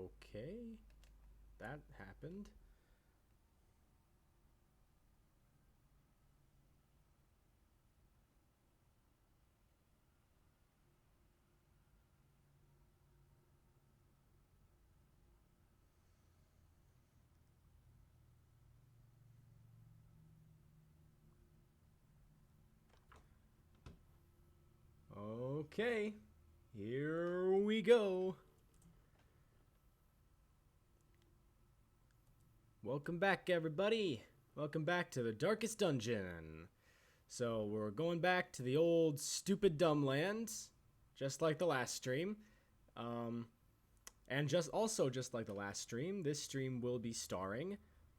Okay. That happened. Okay. Here we go. Welcome back, everybody. Welcome back to the Darkest Dungeon. So, we're going back to the old stupid dumb lands, just like the last stream. And just like the last stream, this stream will be starring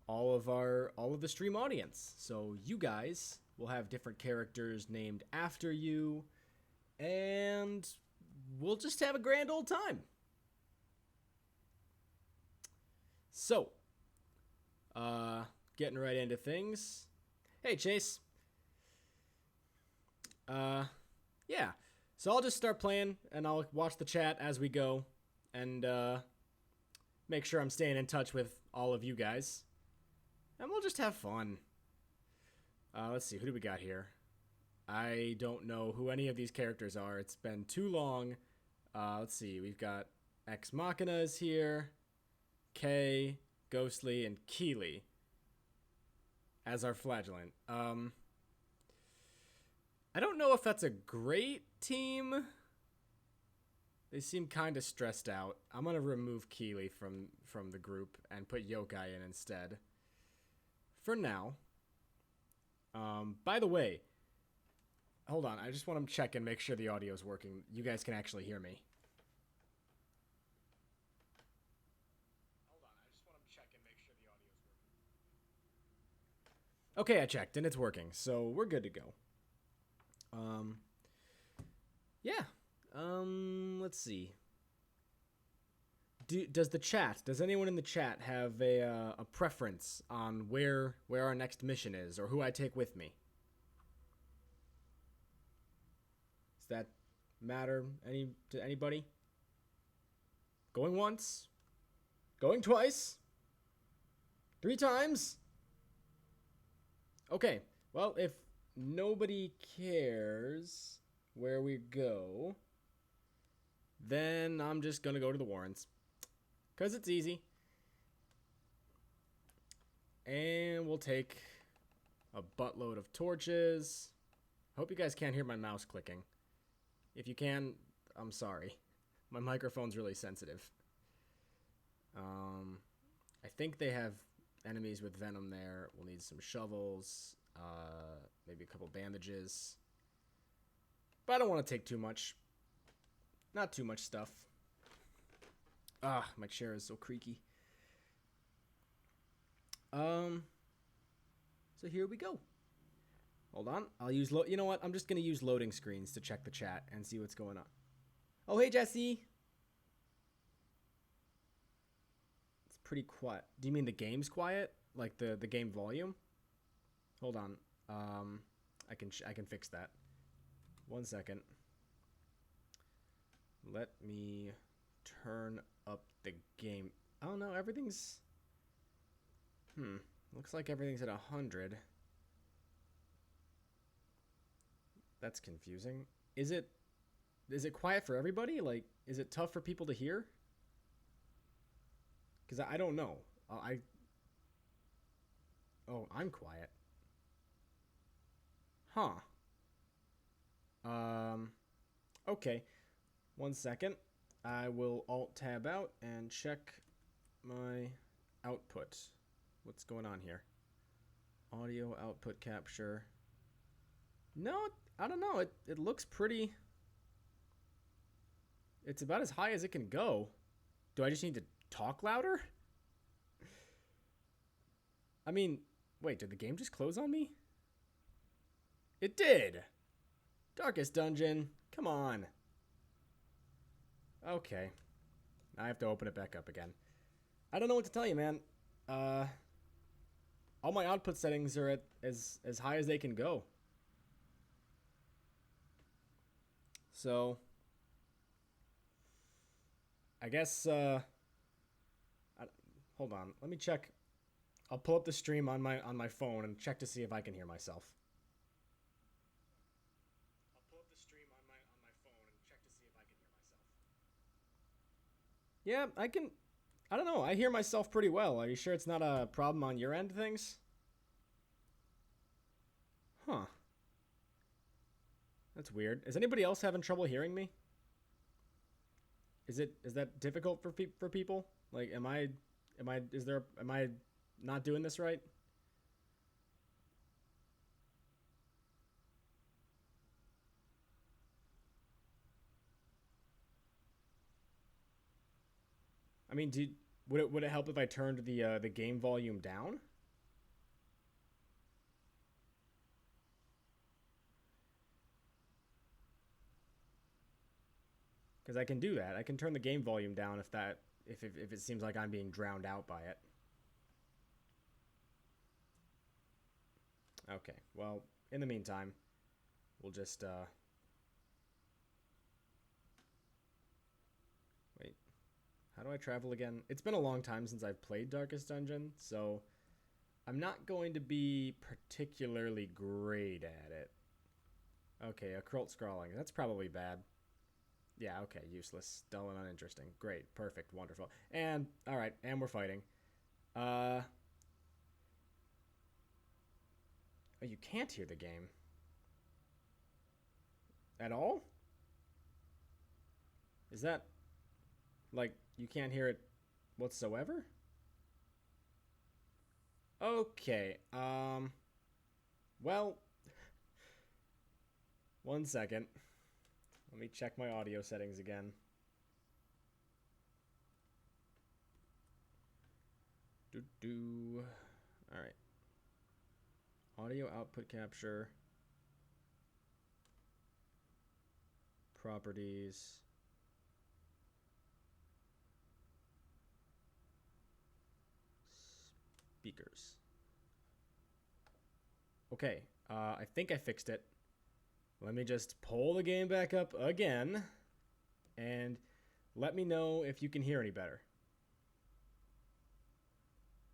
all of the stream audience. So, you guys will have different characters named after you, and we'll just have a grand old time. So, getting right into things. Hey, Chase. Yeah. So I'll just start playing, and I'll watch the chat as we go, and make sure I'm staying in touch with all of you guys, and we'll just have fun. Let's see, who do we got here? I don't know who any of these characters are. It's been too long. Let's see, we've got Ex Machina is here, Kay, Ghostly, and Keely as our flagellant. I don't know if that's a great team. They seem kind of stressed out. I'm going to remove Keely from the group and put Yokai in instead. For now. By the way, hold on. I just want to check and make sure the audio is working. You guys can actually hear me. Okay, I checked, and it's working, so we're good to go. Yeah. Let's see. Does anyone in the chat have a preference on where our next mission is, or who I take with me? Does that matter to anybody? Going once? Going twice? 3 times? Okay, well, if nobody cares where we go, then I'm just gonna go to the Warrens, because it's easy. And we'll take a buttload of torches. Hope you guys can't hear my mouse clicking. If you can, I'm sorry. My microphone's really sensitive. I think they have enemies with venom there. We'll need some shovels, maybe a couple bandages. But I don't want to take too much. Not too much stuff. Ah, my chair is so creaky. So here we go. Hold on. I'll use you know what? I'm just going to use loading screens to check the chat and see what's going on. Oh, hey, Jesse. It's pretty quiet. Do you mean the game's quiet? Like the game volume? Hold on. I can fix that. 1 second. Let me turn up the game. Oh no, everything's... Looks like everything's at 100. That's confusing. Is it quiet for everybody? Like, is it tough for people to hear? Because I don't know. Oh, I'm quiet. Huh. Okay. 1 second. I will Alt-Tab out and check my output. What's going on here? Audio output capture. No, I don't know. It looks pretty... It's about as high as it can go. Do I just need to talk louder? I mean, wait, did the game just close on me? It did! Darkest Dungeon. Come on. Okay. I have to open it back up again. I don't know what to tell you, man. All my output settings are at as high as they can go. So, I guess Hold on. Let me check. I'll pull up the stream on my phone and check to see if I can hear myself. I'll pull up the stream on my phone and check to see if I can hear myself. Yeah, I can. I don't know. I hear myself pretty well. Are you sure it's not a problem on your end of things? Huh. That's weird. Is anybody else having trouble hearing me? Is that difficult for people? Like, am I not doing this right? I mean, would it help if I turned the game volume down? Because I can do that. I can turn the game volume down if it seems like I'm being drowned out by it. Okay. Well, in the meantime, we'll just wait. How do I travel again? It's been a long time since I've played Darkest Dungeon, so I'm not going to be particularly great at it. Okay, occult scrawling. That's probably bad. Yeah, okay, useless, dull and uninteresting. Great, perfect, wonderful. And, alright, and we're fighting. Oh, you can't hear the game. At all? Is that, like, you can't hear it whatsoever? Okay, well, one second. Let me check my audio settings again. All right. Audio output capture. Properties. Speakers. Okay, I think I fixed it. Let me just pull the game back up again, and let me know if you can hear any better.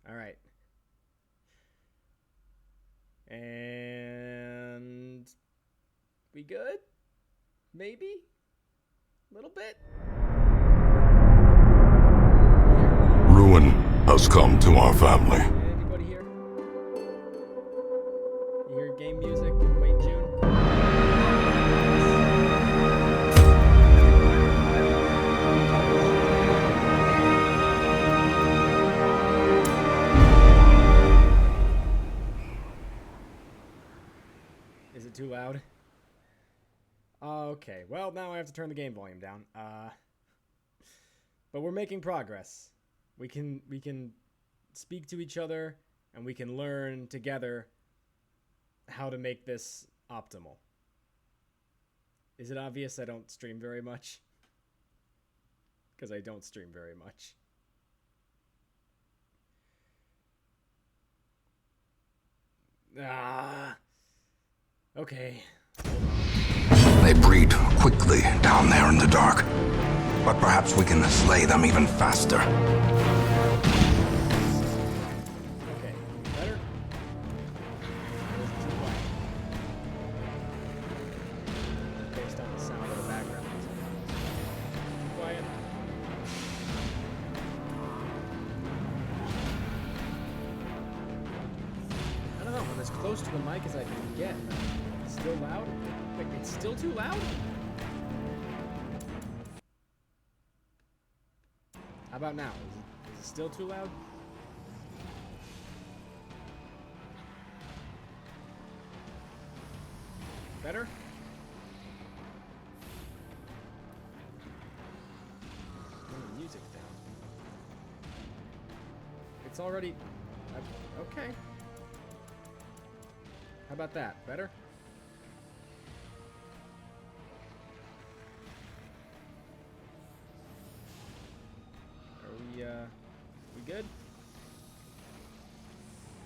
All right. And we good? Maybe? A little bit? Ruin has come to our family. Anybody here? You hear game music in Wayne June? Is it too loud? Okay, well, now I have to turn the game volume down. But we're making progress. We can speak to each other, and we can learn together how to make this optimal. Is it obvious I don't stream very much? Because I don't stream very much. Okay. They breed quickly down there in the dark. But perhaps we can slay them even faster. Okay, better? Or is it too quiet? Based on the sound of the background. Too quiet? I don't know, I'm as close to the mic as I can get. It's still loud? Wait, it's still too loud? How about now? Is it still too loud? Better? Turn the music down. It's already... okay. How about that? Better? We good?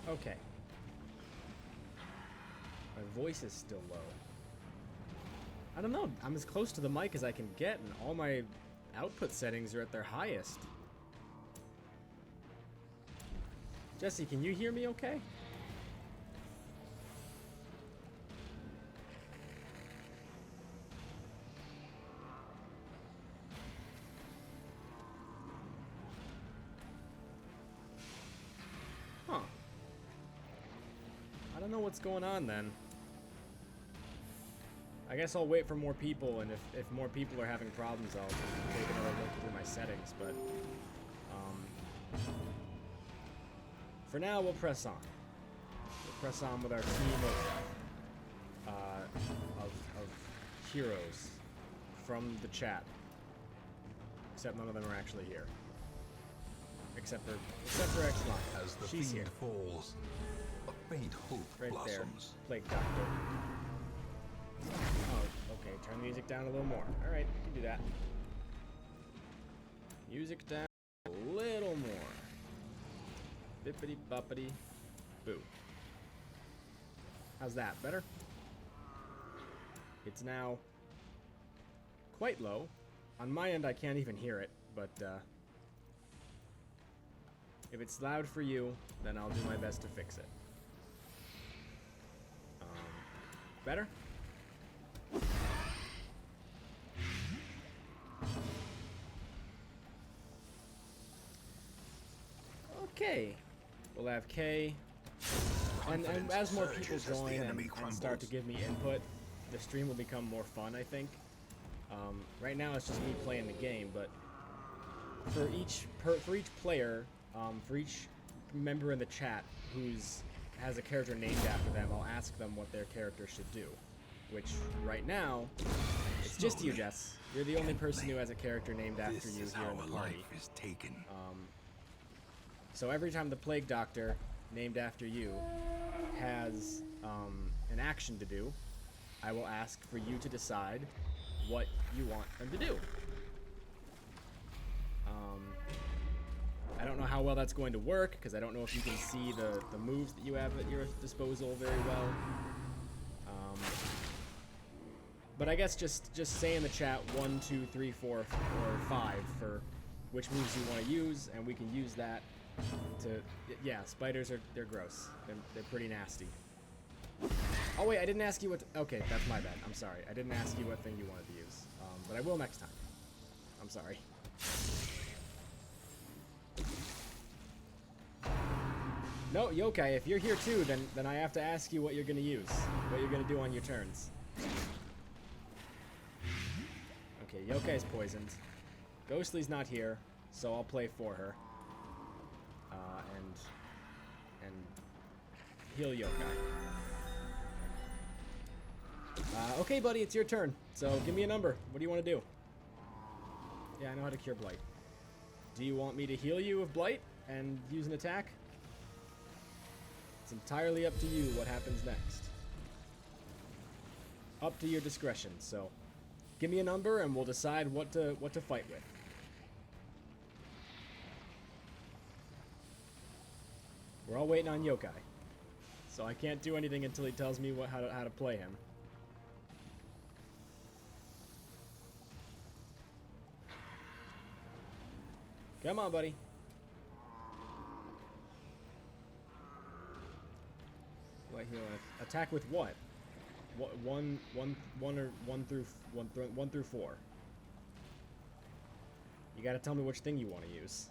Okay. My voice is still low. I don't know. I'm as close to the mic as I can get, and all my output settings are at their highest. Jesse, can you hear me okay? Huh. I don't know what's going on then. I guess I'll wait for more people, and if more people are having problems, I'll take another look through my settings, but for now, we'll press on. We'll press on with our team of heroes from the chat. Except none of them are actually here. Except for X-Line. As the She's fiend here. falls, a faint hope Right blossoms. there. Plague Doctor. Oh, okay. Turn the music down a little more. Alright, we can do that. Music down a little more. Bippity boppity boo. How's that? Better? It's now quite low. On my end, I can't even hear it, but if it's loud for you, then I'll do my best to fix it. Better? Okay. We'll have K. And as more people join and start to give me input, the stream will become more fun, I think. Right now it's just me playing the game, but for each player, for each member in the chat who's has a character named after them, I'll ask them what their character should do. Which, right now, it's just you, Jess. You're the only person who has a character named after you here in the party. Is taken. So every time the Plague Doctor, named after you, has an action to do, I will ask for you to decide what you want them to do. I don't know how well that's going to work, because I don't know if you can see the moves that you have at your disposal very well. But I guess just say in the chat 1, 2, 3, 4, or 5 for which moves you want to use, and we can use that to... Yeah, spiders they're gross. They're pretty nasty. Oh wait, I didn't ask you what... Okay, that's my bad. I'm sorry. I didn't ask you what thing you wanted to use. But I will next time. I'm sorry. No, Yokai, if you're here too, then I have to ask you what you're gonna use. What you're gonna do on your turns. Okay, Yokai's poisoned. Ghostly's not here, so I'll play for her. And heal Yokai. Okay, buddy, it's your turn. So give me a number. What do you want to do? Yeah, I know how to cure Blight. Do you want me to heal you with Blight and use an attack? It's entirely up to you what happens next. Up to your discretion, so give me a number and we'll decide what to fight with. We're all waiting on Yokai, so I can't do anything until he tells me how to play him. Come on, buddy. What heal? Attack with what? One through 4. You gotta tell me which thing you want to use.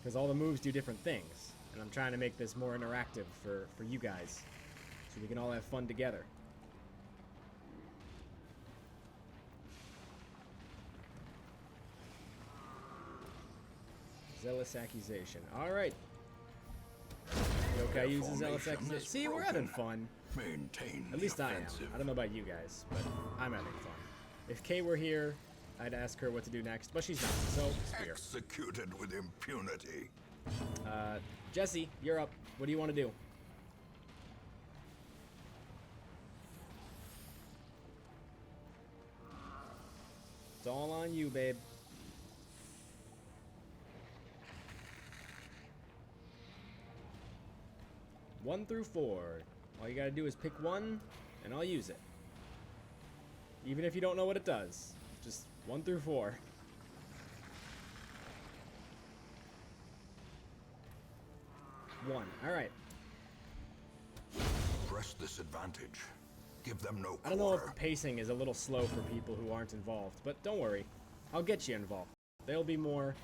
Because all the moves do different things, and I'm trying to make this more interactive for you guys, so we can all have fun together. Zealous Accusation. Alright. Yokai uses Zealous Accusation. See, we're having fun. At least I am. I don't know about you guys, but I'm having fun. If Kay were here, I'd ask her what to do next, but she's not, so spear. Executed with impunity. Jesse, you're up. What do you want to do? It's all on you, babe. One through 4. All you gotta do is pick one, and I'll use it. even if you don't know what it does. Just 1 through 4. One. All right. Press this advantage. Give them no quarter. I don't know if the pacing is a little slow for people who aren't involved, but don't worry. I'll get you involved. There'll be more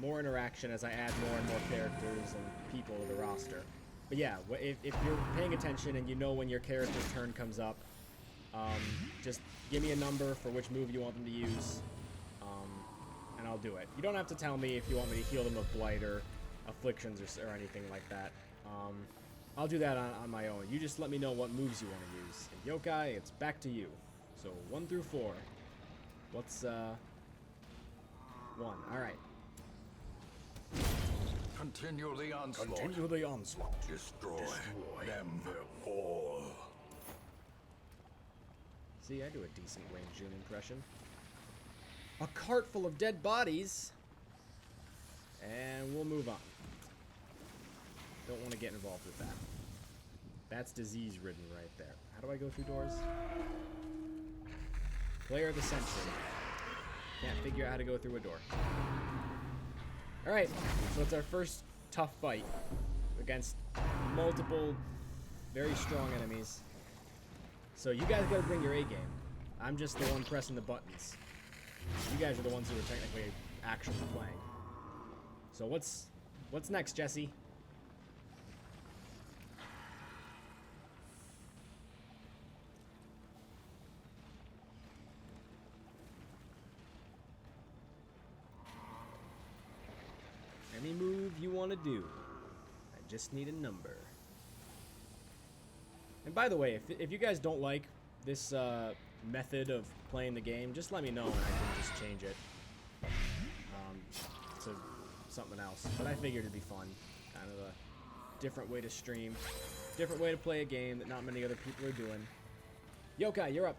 interaction as I add more and more characters and people to the roster. But yeah, if you're paying attention and you know when your character's turn comes up, just give me a number for which move you want them to use, and I'll do it. You don't have to tell me if you want me to heal them of blight or afflictions or anything like that. I'll do that on my own. You just let me know what moves you want to use. And Yokai, it's back to you. So 1 through 4. What's 1? All right. Continue the onslaught. Continue the onslaught. Destroy them all. See, I do a decent Wayne June impression. A cart full of dead bodies. And we'll move on. Don't want to get involved with that. That's disease-ridden right there. How do I go through doors? Player the Century. Can't figure out how to go through a door. Alright, so it's our first tough fight against multiple very strong enemies. So you guys gotta bring your A game. I'm just the one pressing the buttons. You guys are the ones who are technically actually playing. So what's next, Jesse? Any move you want to do. I just need a number. And by the way, if you guys don't like this method of playing the game, just let me know and I can just change it to something else. But I figured it'd be fun. Kind of a different way to stream. Different way to play a game that not many other people are doing. Yokai, you're up.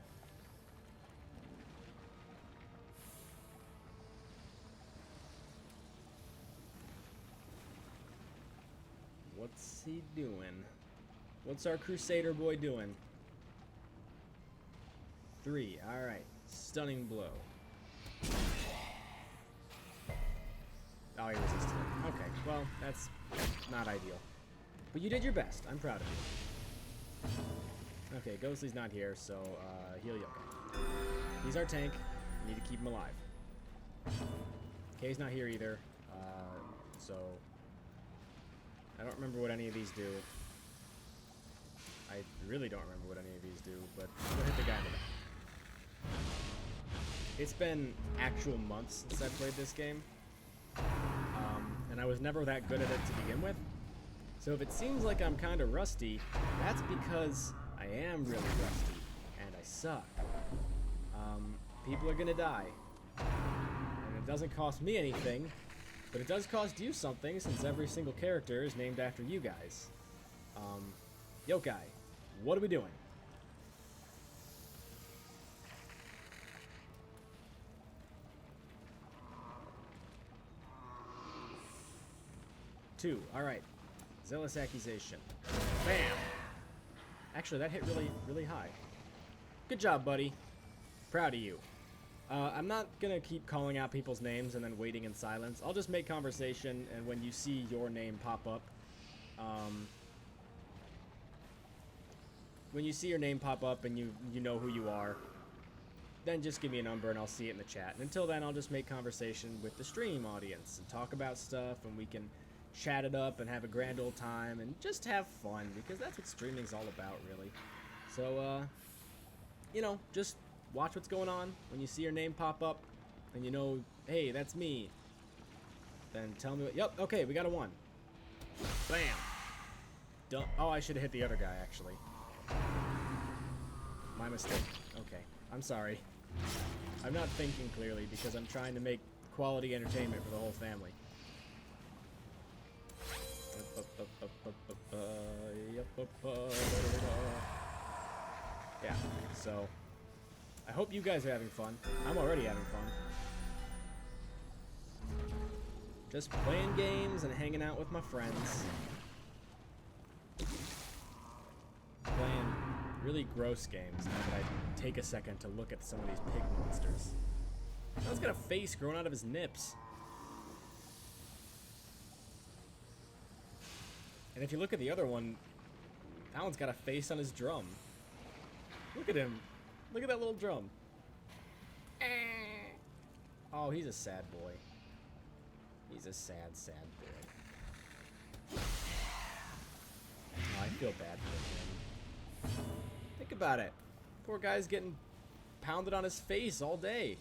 What's he doing? What's our Crusader boy doing? 3. Alright. Stunning blow. Oh, he resisted it. Okay, well, that's not ideal. But you did your best. I'm proud of you. Okay, Ghostly's not here, so heal Yokai. He's our tank. We need to keep him alive. Kay's not here either, so I don't remember what any of these do. I really don't remember what any of these do, but we'll hit the guy in the back. It's been actual months since I played this game, and I was never that good at it to begin with. So if it seems like I'm kind of rusty, that's because I am really rusty, and I suck. People are gonna die, and it doesn't cost me anything, but it does cost you something since every single character is named after you guys. Yokai, what are we doing? Two. Alright. Zealous Accusation. Bam! Actually, that hit really, really high. Good job, buddy. Proud of you. I'm not gonna keep calling out people's names and then waiting in silence. I'll just make conversation, and when you see your name pop up, when you see your name pop up and you know who you are, then just give me a number and I'll see it in the chat. And until then, I'll just make conversation with the stream audience and talk about stuff, and we can chat it up and have a grand old time and just have fun, because that's what streaming's all about, really. So, you know, just watch what's going on. When you see your name pop up and you know, hey, that's me, then tell me what, yep, okay, we got a 1. Bam! Done. Oh, I should have hit the other guy, actually. My mistake. Okay, I'm sorry. I'm not thinking clearly because I'm trying to make quality entertainment for the whole family. Yeah, so I hope you guys are having fun. I'm already having fun. Just playing games and hanging out with my friends. Playing really gross games now that I take a second to look at some of these pig monsters. That one's got a face growing out of his nips. And if you look at the other one, that one's got a face on his drum. Look at him. Look at that little drum. Oh, he's a sad boy. He's a sad, sad boy. Oh, I feel bad for him. Think about it. Poor guy's getting pounded on his face all day.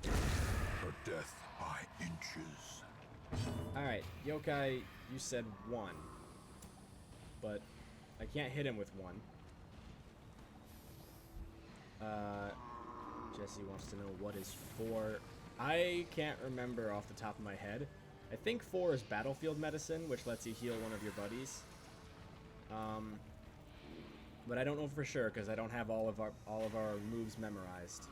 Her death by inches. Alright, yokai, you said 1. But I can't hit him with 1. Jesse wants to know what is 4. I can't remember off the top of my head. I think 4 is battlefield medicine, which lets you heal one of your buddies. But I don't know for sure because I don't have all of our moves memorized.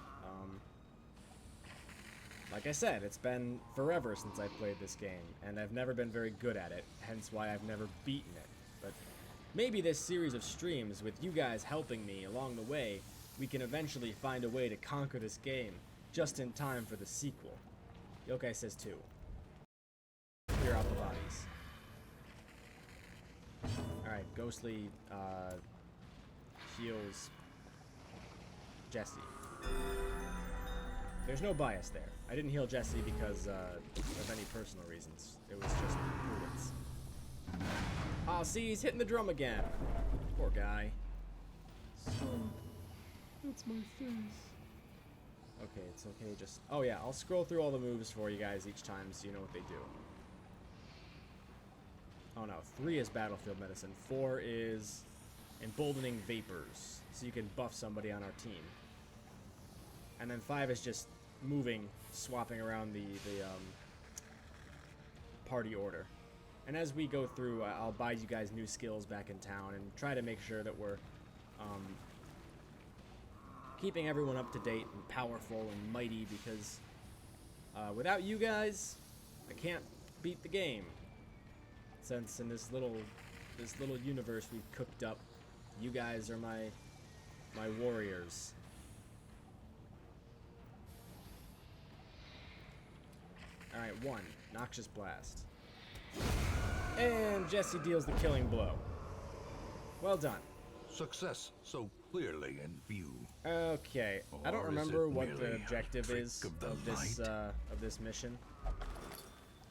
Like I said, it's been forever since I played this game, and I've never been very good at it, hence why I've never beaten it. But maybe this series of streams, with you guys helping me along the way, we can eventually find a way to conquer this game, just in time for the sequel. Yokai says 2. Clear out the bodies. Alright, Ghostly heals Jesse. There's no bias there. I didn't heal Jesse because of any personal reasons. It was just prudence. Oh, see, he's hitting the drum again. Poor guy. That's my face. Okay, it's okay, just... Oh yeah, I'll scroll through all the moves for you guys each time so you know what they do. Oh no, 3 is battlefield medicine. 4 is emboldening vapors, so you can buff somebody on our team. And then 5 is just moving, swapping around the party order. And as we go through, I'll buy you guys new skills back in town and try to make sure that we're keeping everyone up to date and powerful and mighty, because without you guys, I can't beat the game. Since in this little universe we've cooked up, you guys are my warriors. Alright, 1. Noxious Blast. And Jesse deals the killing blow. Well done. Success so clearly in view. Okay, I don't Or is remember it what the merely a objective trick is of the of this mission.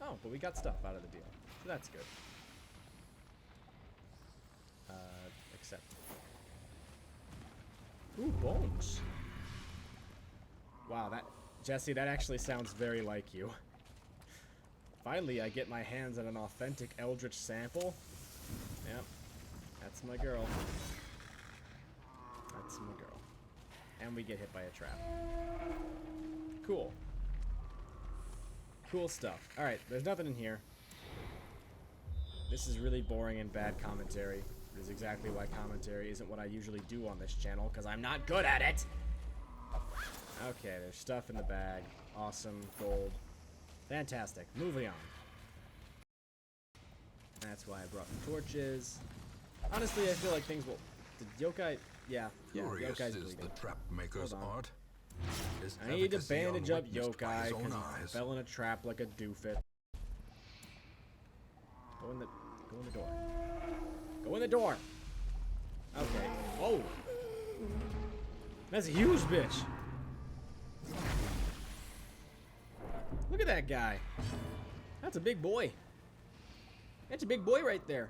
Oh, but we got stuff out of the deal, so that's good. Accept. Ooh, bones. Wow, Jesse, that actually sounds very like you. Finally, I get my hands on an authentic Eldritch sample. Yep, that's my girl. That's my girl. And we get hit by a trap. Cool. Cool stuff. Alright, there's nothing in here. This is really boring and bad commentary. It is exactly why commentary isn't what I usually do on this channel, because I'm not good at it! Okay, there's stuff in the bag. Awesome. Gold. Fantastic. Moving on. That's why I brought the torches. Honestly, I feel like things will... Did yokai... Yeah, Curious yokai's is bleeding. the trap maker's Hold on. art. His I need to efficacy bandage up unwitnessed by yokai his own because he eyes. fell in a trap like a doofus. Go in the door. Go in the door! Okay. Oh! That's a huge bitch! Look at that guy. That's a big boy. That's a big boy right there.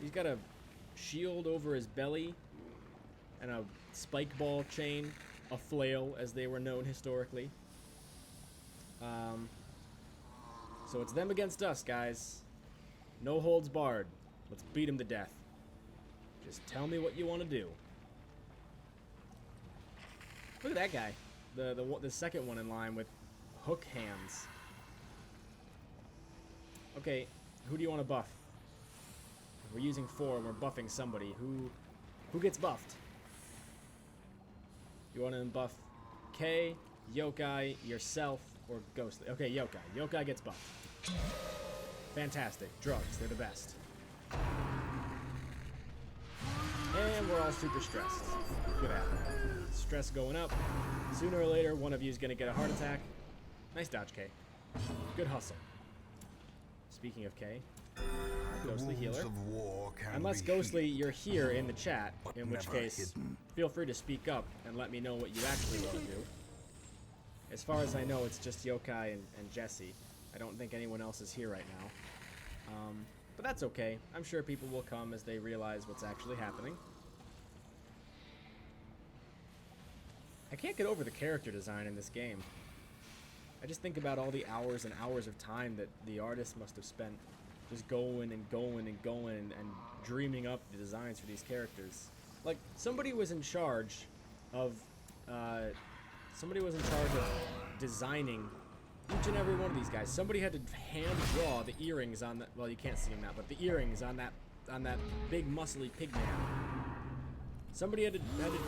He's got a shield over his belly and a spike ball chain, a flail as they were known historically. So it's them against us, guys. No holds barred. Let's beat him to death. Just tell me what you want to do. Look at that guy. The second one in line with hook hands. Okay, who do you want to buff? We're using 4 and we're buffing somebody. Who gets buffed? You want to buff Kay, yokai, yourself, or Ghostly? Okay, yokai. Yokai gets buffed. Fantastic. Drugs, they're the best. And we're all super stressed. Good happen. Stress going up. Sooner or later, one of you is going to get a heart attack. Nice dodge, Kay. Good hustle. Speaking of Kay, Ghostly healer. Unless Ghostly, you're here in the chat, in which case, feel free to speak up and let me know what you actually want to do. As far as I know, it's just Yokai and Jesse. I don't think anyone else is here right now. But that's okay. I'm sure people will come as they realize what's actually happening. I can't get over the character design in this game. I just think about all the hours and hours of time that the artist must have spent just going and going and going and dreaming up the designs for these characters. Like, somebody was in charge of designing each and every one of these guys. Somebody had to hand draw the earrings on that. Well, you can't see them now, but the earrings on that big muscly pig man. Somebody had to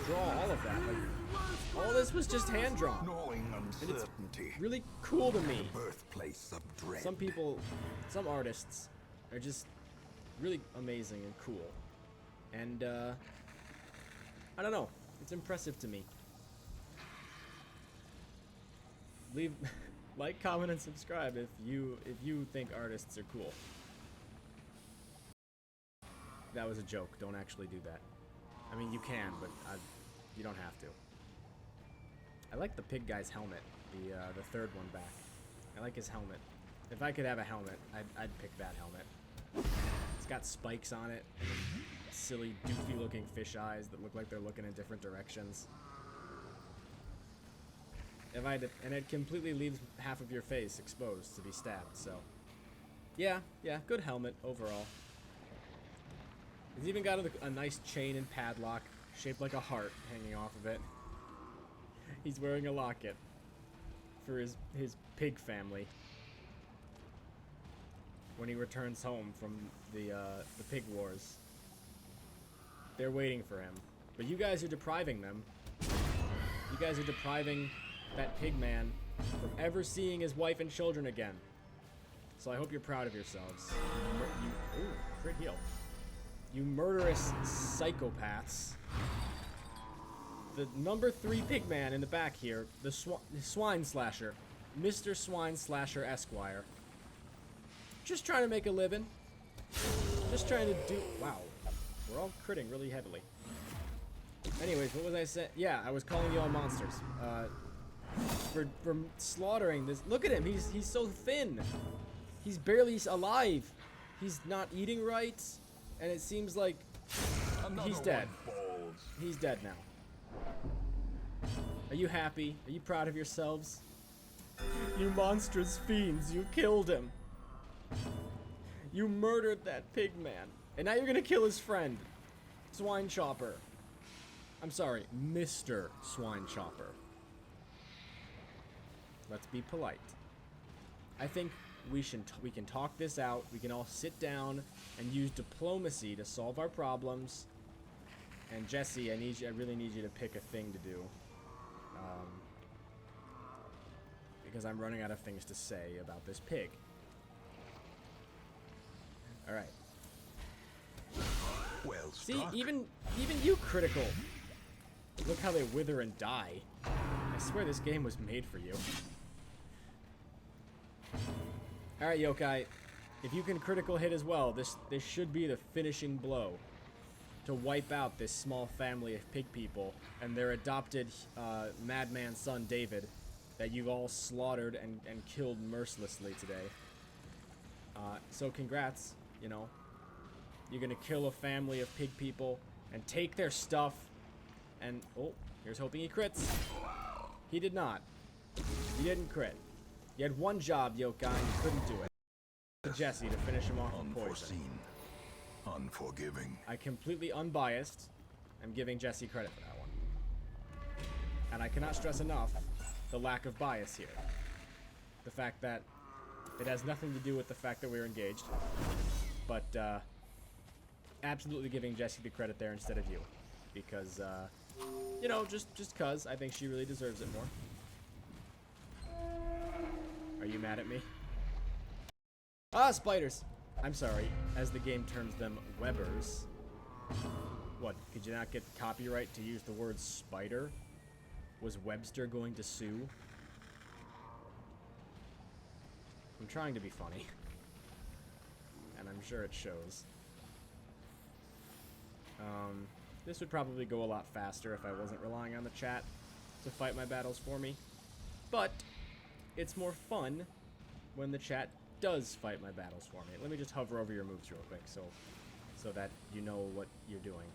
draw all of that. Like, all this was just hand drawn. And it's really cool to me. Birthplace of dread. Some people, some artists, are just really amazing and cool. And I don't know. It's impressive to me. Leave. Like, comment, and subscribe if you think artists are cool. That was a joke. Don't actually do that. I mean, you can, but you don't have to. I like the pig guy's helmet, the third one back. I like his helmet. If I could have a helmet, I'd pick that helmet. It's got spikes on it, and silly, doofy-looking fish eyes that look like they're looking in different directions. And it completely leaves half of your face exposed to be stabbed, so. Yeah, good helmet overall. It's even got a nice chain and padlock shaped like a heart hanging off of it. He's wearing a locket for his pig family when he returns home from the pig wars. They're waiting for him, but you guys are depriving them. You guys are depriving that pig man from ever seeing his wife and children again. So I hope you're proud of yourselves. Ooh, crit heal. You murderous psychopaths. The number 3 pig man in the back here, the swine slasher, Mr. Swine Slasher Esquire. Just trying to make a living. Just trying to do. Wow, we're all critting really heavily. Anyways, what was I saying? Yeah, I was calling you all monsters. For slaughtering this. Look at him. He's so thin. He's barely alive. He's not eating right, and it seems like he's dead. He's dead now. Are you happy? Are you proud of yourselves? You monstrous fiends! You killed him. You murdered that pig man, and now you're gonna kill his friend, Swine Chopper. I'm sorry, Mr. Swine Chopper. Let's be polite. I think we can talk this out. We can all sit down and use diplomacy to solve our problems. And Jesse, I really need you to pick a thing to do. Because I'm running out of things to say about this pig. All right. Well See, even you critical. Look how they wither and die. I swear this game was made for you. Alright, Yokai. If you can critical hit as well, this should be the finishing blow to wipe out this small family of pig people and their adopted madman son David that you've all slaughtered and killed mercilessly today. So congrats, you know. You're gonna kill a family of pig people and take their stuff and... Oh, here's hoping he crits. He did not. He didn't crit. You had one job, Yokai, and you couldn't do it. To Jesse to finish him off with poison. Unforgiving. I completely unbiased am giving Jesse credit for that one. And I cannot stress enough the lack of bias here. The fact that it has nothing to do with the fact that we're engaged. But absolutely giving Jesse the credit there instead of you. Because, you know, just cause I think she really deserves it more. Are you mad at me? Ah, spiders. I'm sorry, as the game terms them, webbers. What, could you not get copyright to use the word spider? Was Webster going to sue? I'm trying to be funny. And I'm sure it shows. This would probably go a lot faster if I wasn't relying on the chat to fight my battles for me. But it's more fun when the chat does fight my battles for me. Let me just hover over your moves real quick so that you know what you're doing.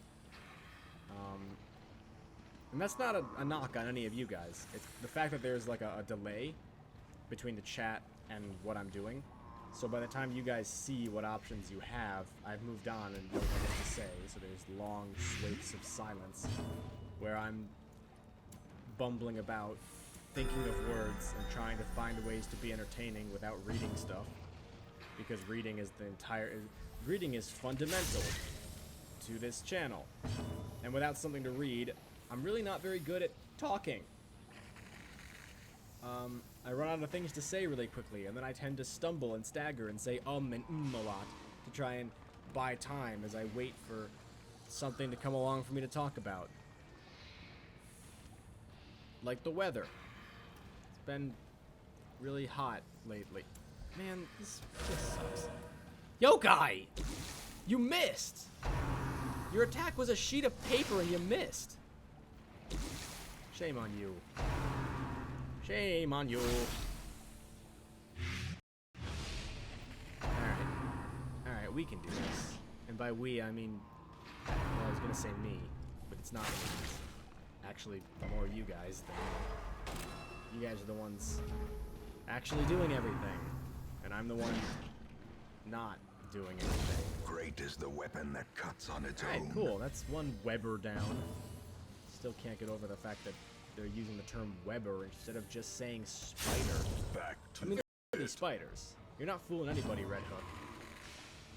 And that's not a knock on any of you guys. It's the fact that there's like a delay between the chat and what I'm doing. So by the time you guys see what options you have, I've moved on and don't know what to say. So there's long swathes of silence where I'm bumbling about, thinking of words, and trying to find ways to be entertaining without reading stuff. Because reading is fundamental to this channel. And without something to read, I'm really not very good at talking. I run out of things to say really quickly, and then I tend to stumble and stagger and say and a lot to try and buy time as I wait for something to come along for me to talk about. Like the weather. It's been really hot lately. Man, this sucks. Yokai! You missed! Your attack was a sheet of paper and you missed. Shame on you. Shame on you. Alright, we can do this. And by we, I mean, well, I was gonna say me, but it's not me. It's actually more you guys than me. You guys are the ones actually doing everything. And I'm the one not doing anything. Great is the weapon that cuts on its own. Alright, cool. That's one Weber down. Still can't get over the fact that they're using the term Weber instead of just saying spider. Back to they're spiders. You're not fooling anybody, Red Hook.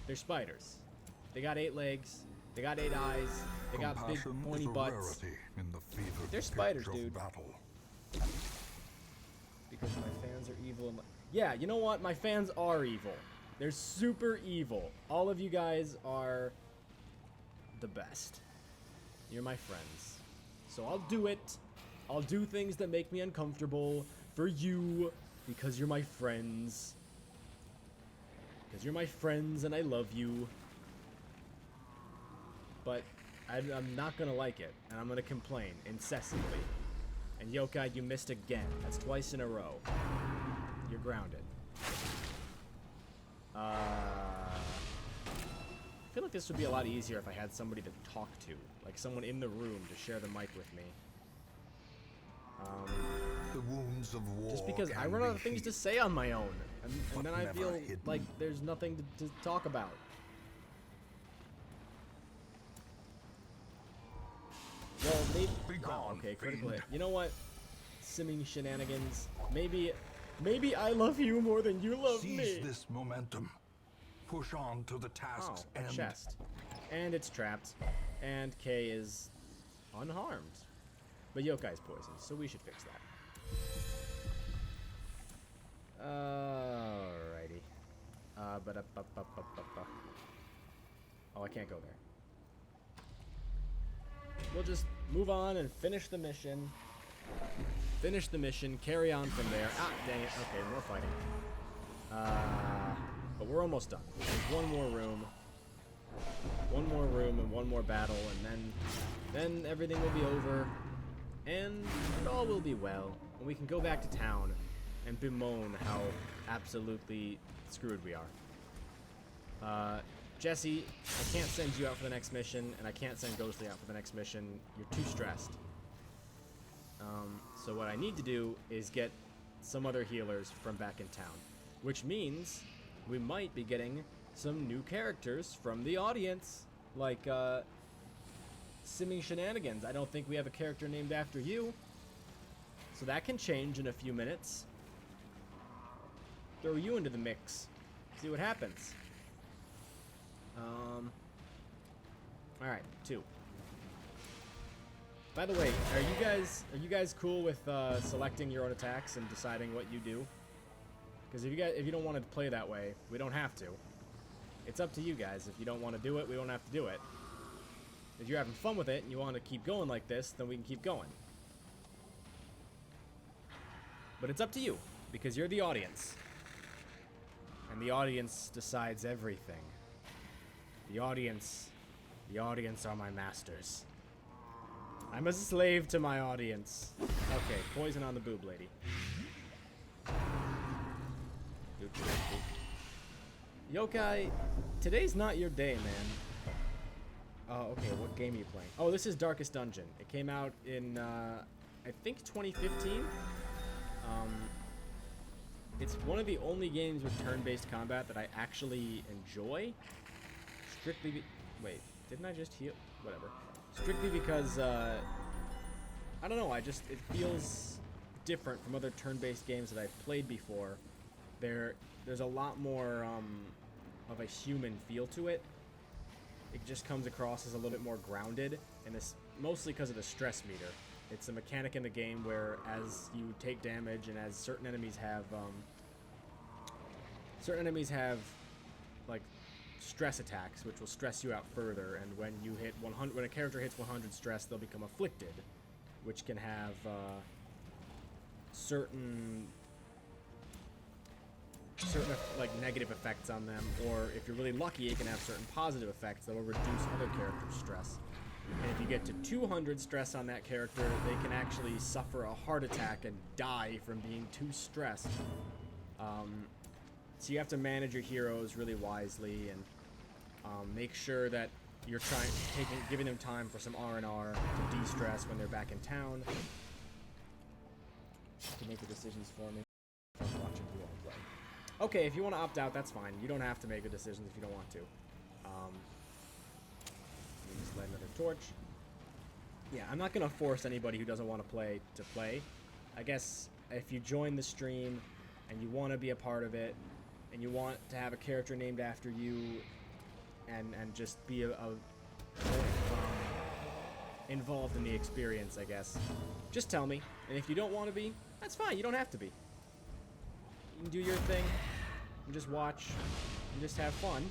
They're spiders. They got 8 legs. They got 8 eyes. They got big pointy butts. They're spiders, dude. Because my fans are evil. And yeah, you know what? My fans are evil. They're super evil. All of you guys are the best. You're my friends. So I'll do it. I'll do things that make me uncomfortable for you because you're my friends. Because you're my friends and I love you. But I'm not going to like it. And I'm going to complain incessantly. And Yokai, you missed again. That's twice in a row. You're grounded. I feel like this would be a lot easier if I had somebody to talk to. Like someone in the room to share the mic with me. The wounds of war just because I run out of things to say on my own. And then I feel like there's nothing to talk about. Well, maybe... Oh, okay, critical hit. You know what? Simming shenanigans. Maybe I love you more than you love me. Seize this momentum. Push on to the task's end. Chest. And it's trapped. And Kay is unharmed. But Yokai's poisoned, so we should fix that. Alrighty. Oh, I can't go there. We'll just move on and finish the mission. Carry on from there. Ah, dang it. Okay, more fighting. But we're almost done. There's one more room. One more room and one more battle, and then everything will be over. And all will be well. And we can go back to town and bemoan how absolutely screwed we are. Jesse, I can't send you out for the next mission, and I can't send Ghostly out for the next mission. You're too stressed. So what I need to do is get some other healers from back in town. Which means we might be getting some new characters from the audience. Like, Simming Shenanigans. I don't think we have a character named after you. So that can change in a few minutes. Throw you into the mix. See what happens. Alright, 2. By the way, are you guys cool with selecting your own attacks and deciding what you do? Because if you don't want to play that way, we don't have to. It's up to you guys. If you don't want to do it, we don't have to do it. If you're having fun with it and you want to keep going like this, then we can keep going. But it's up to you, because you're the audience. And the audience decides everything. The audience are my masters. I'm a slave to my audience. Okay, poison on the boob lady. Yokai, today's not your day, man. Oh, okay, what game are you playing? Oh, this is Darkest Dungeon. It came out in, I think 2015? It's one of the only games with turn-based combat that I actually enjoy. Wait, didn't I just heal? Whatever. Strictly because, I don't know, it feels different from other turn-based games that I've played before. There's a lot more, of a human feel to it. It just comes across as a little bit more grounded, and it's mostly because of the stress meter. It's a mechanic in the game where as you take damage and as certain enemies have like stress attacks, which will stress you out further, and when a character hits 100 stress, they'll become afflicted, which can have certain like negative effects on them, or if you're really lucky, it can have certain positive effects that will reduce other characters' stress. And if you get to 200 stress on that character, they can actually suffer a heart attack and die from being too stressed. So you have to manage your heroes really wisely and make sure that you're giving them time for some R&R to de-stress when they're back in town. You can make the decisions for me. I'm watching you all play. Okay, if you want to opt out, that's fine. You don't have to make the decisions if you don't want to. Let me just light another torch. Yeah, I'm not going to force anybody who doesn't want to play. I guess if you join the stream and you want to be a part of it, and you want to have a character named after you, and just be involved in the experience, I guess, just tell me. And if you don't want to be, that's fine. You don't have to be. You can do your thing and just watch and just have fun.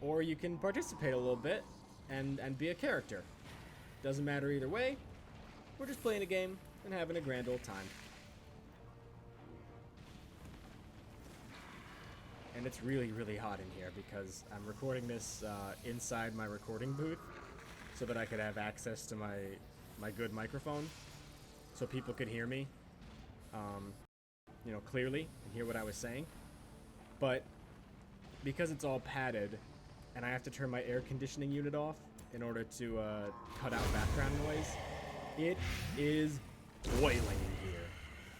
Or you can participate a little bit and be a character. Doesn't matter either way. We're just playing a game and having a grand old time. And it's really, really hot in here because I'm recording this inside my recording booth so that I could have access to my good microphone so people could hear me, clearly and hear what I was saying. But because it's all padded and I have to turn my air conditioning unit off in order to cut out background noise, it is boiling in here.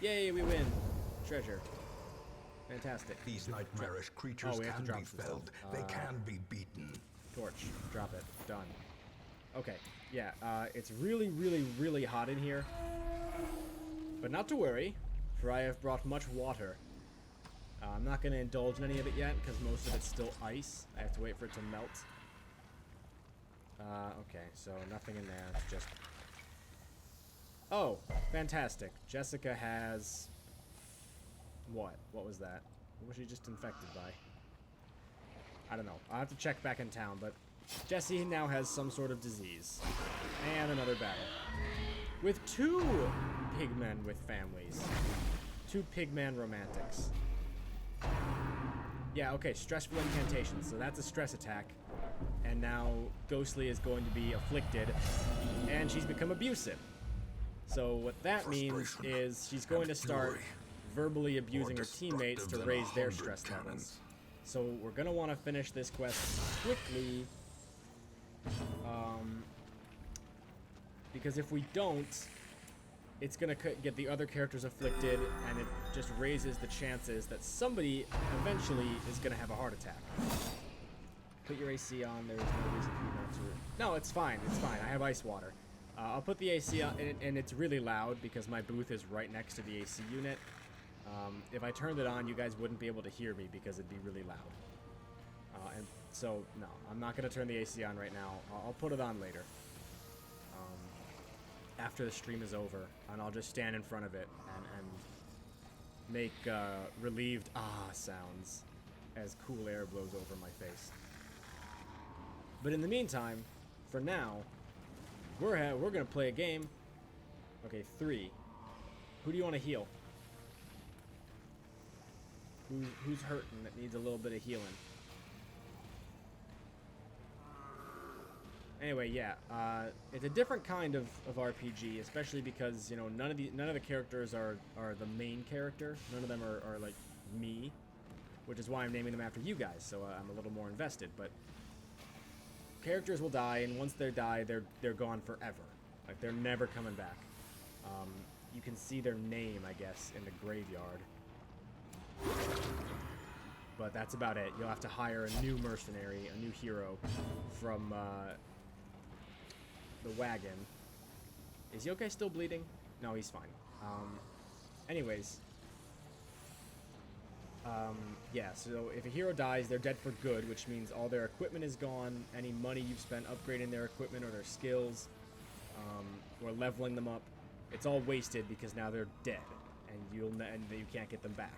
Yay, we win. Treasure. Fantastic. These nightmarish creatures we have to can drop be some felled. stuff. They can be beaten. Torch. Drop it. Done. Okay. Yeah, it's really, really, really hot in here. But not to worry, for I have brought much water. I'm not going to indulge in any of it yet, because most of it's still ice. I have to wait for it to melt. Okay, so nothing in there. It's just... Oh, fantastic. Jessica has... What? What was that? What was she just infected by? I don't know. I'll have to check back in town, but Jessie now has some sort of disease. And another battle. With two pigmen with families. Two pigman romantics. Yeah, okay, stressful incantations. So that's a stress attack. And now Ghostly is going to be afflicted. And she's become abusive. So what that means is she's going to start verbally abusing her teammates to raise their stress levels. So we're going to want to finish this quest quickly. Because if we don't, it's going to get the other characters afflicted, and it just raises the chances that somebody eventually is going to have a heart attack. Put your AC on. There's no reason for you not to. No, it's fine. It's fine. I have ice water. I'll put the AC on, and it's really loud because my booth is right next to the AC unit. If I turned it on, you guys wouldn't be able to hear me because it'd be really loud. And so, no, I'm not going to turn the AC on right now. I'll put it on later. After the stream is over, and I'll just stand in front of it and make relieved sounds as cool air blows over my face. But in the meantime, for now, we're gonna play a game. Okay, 3. Who do you want to heal? Who's hurting that needs a little bit of healing? Anyway, yeah, it's a different kind of RPG, especially because, you know, none of the characters are the main character. None of them are like me, which is why I'm naming them after you guys, so I'm a little more invested. But characters will die, and once they die, they're gone forever. Like, they're never coming back. You can see their name, I guess, in the graveyard. But that's about it. You'll have to hire a new mercenary, a new hero from the wagon. Is Yokai still bleeding? No, he's fine. Anyways. Yeah, so if a hero dies, they're dead for good, which means all their equipment is gone. Any money you've spent upgrading their equipment or their skills, or leveling them up, it's all wasted because now they're dead, and you can't get them back.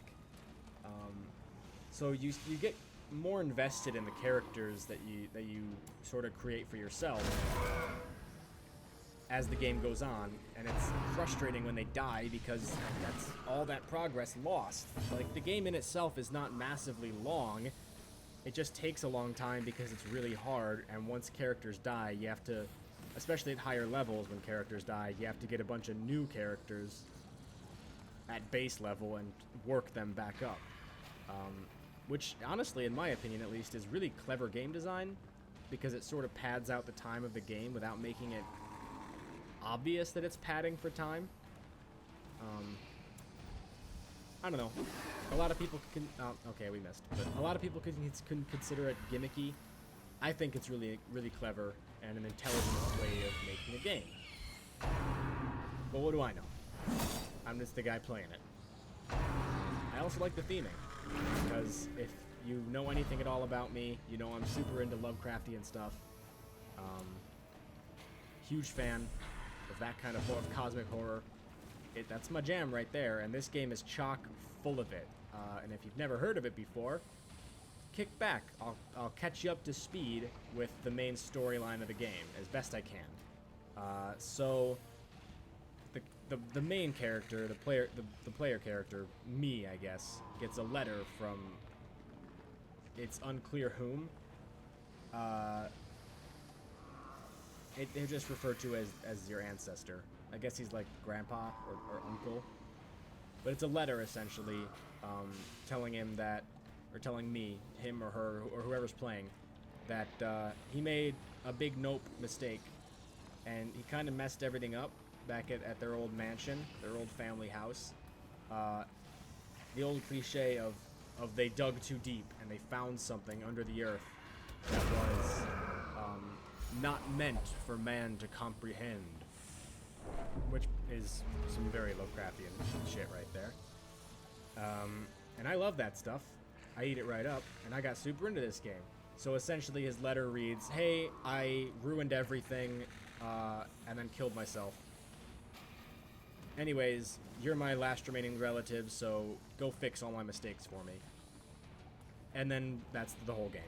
So you get more invested in the characters that you sort of create for yourself as the game goes on, and it's frustrating when they die because that's all that progress lost. Like, the game in itself is not massively long. It just takes a long time because it's really hard, and once characters die, you have to, especially at higher levels when characters die, you have to get a bunch of new characters at base level and work them back up. Which, honestly, in my opinion at least, is really clever game design, because it sort of pads out the time of the game without making it obvious that it's padding for time. I don't know. A lot of people can... okay, we missed. But a lot of people can consider it gimmicky. I think it's really, really clever and an intelligent way of making a game. But what do I know? I'm just the guy playing it. I also like the theming, because if you know anything at all about me, you know I'm super into Lovecraftian stuff. Huge fan of that kind of cosmic horror. That's my jam right there, and this game is chock full of it. And if you've never heard of it before, kick back. I'll catch you up to speed with the main storyline of the game as best I can. So the main character, the player character, me, I guess, gets a letter from, it's unclear whom. They're just referred to as your ancestor. I guess he's like grandpa or uncle. But it's a letter, essentially, telling him that, or telling me, him or her, or whoever's playing, that he made a big nope mistake, and he kind of messed everything up back at their old mansion, their old family house. The old cliche of they dug too deep and they found something under the earth that was not meant for man to comprehend, which is some very Lovecraftian shit right there. And I love that stuff. I eat it right up, and I got super into this game. So essentially his letter reads, hey, I ruined everything, and then killed myself. Anyways, you're my last remaining relative, so go fix all my mistakes for me. And then that's the whole game.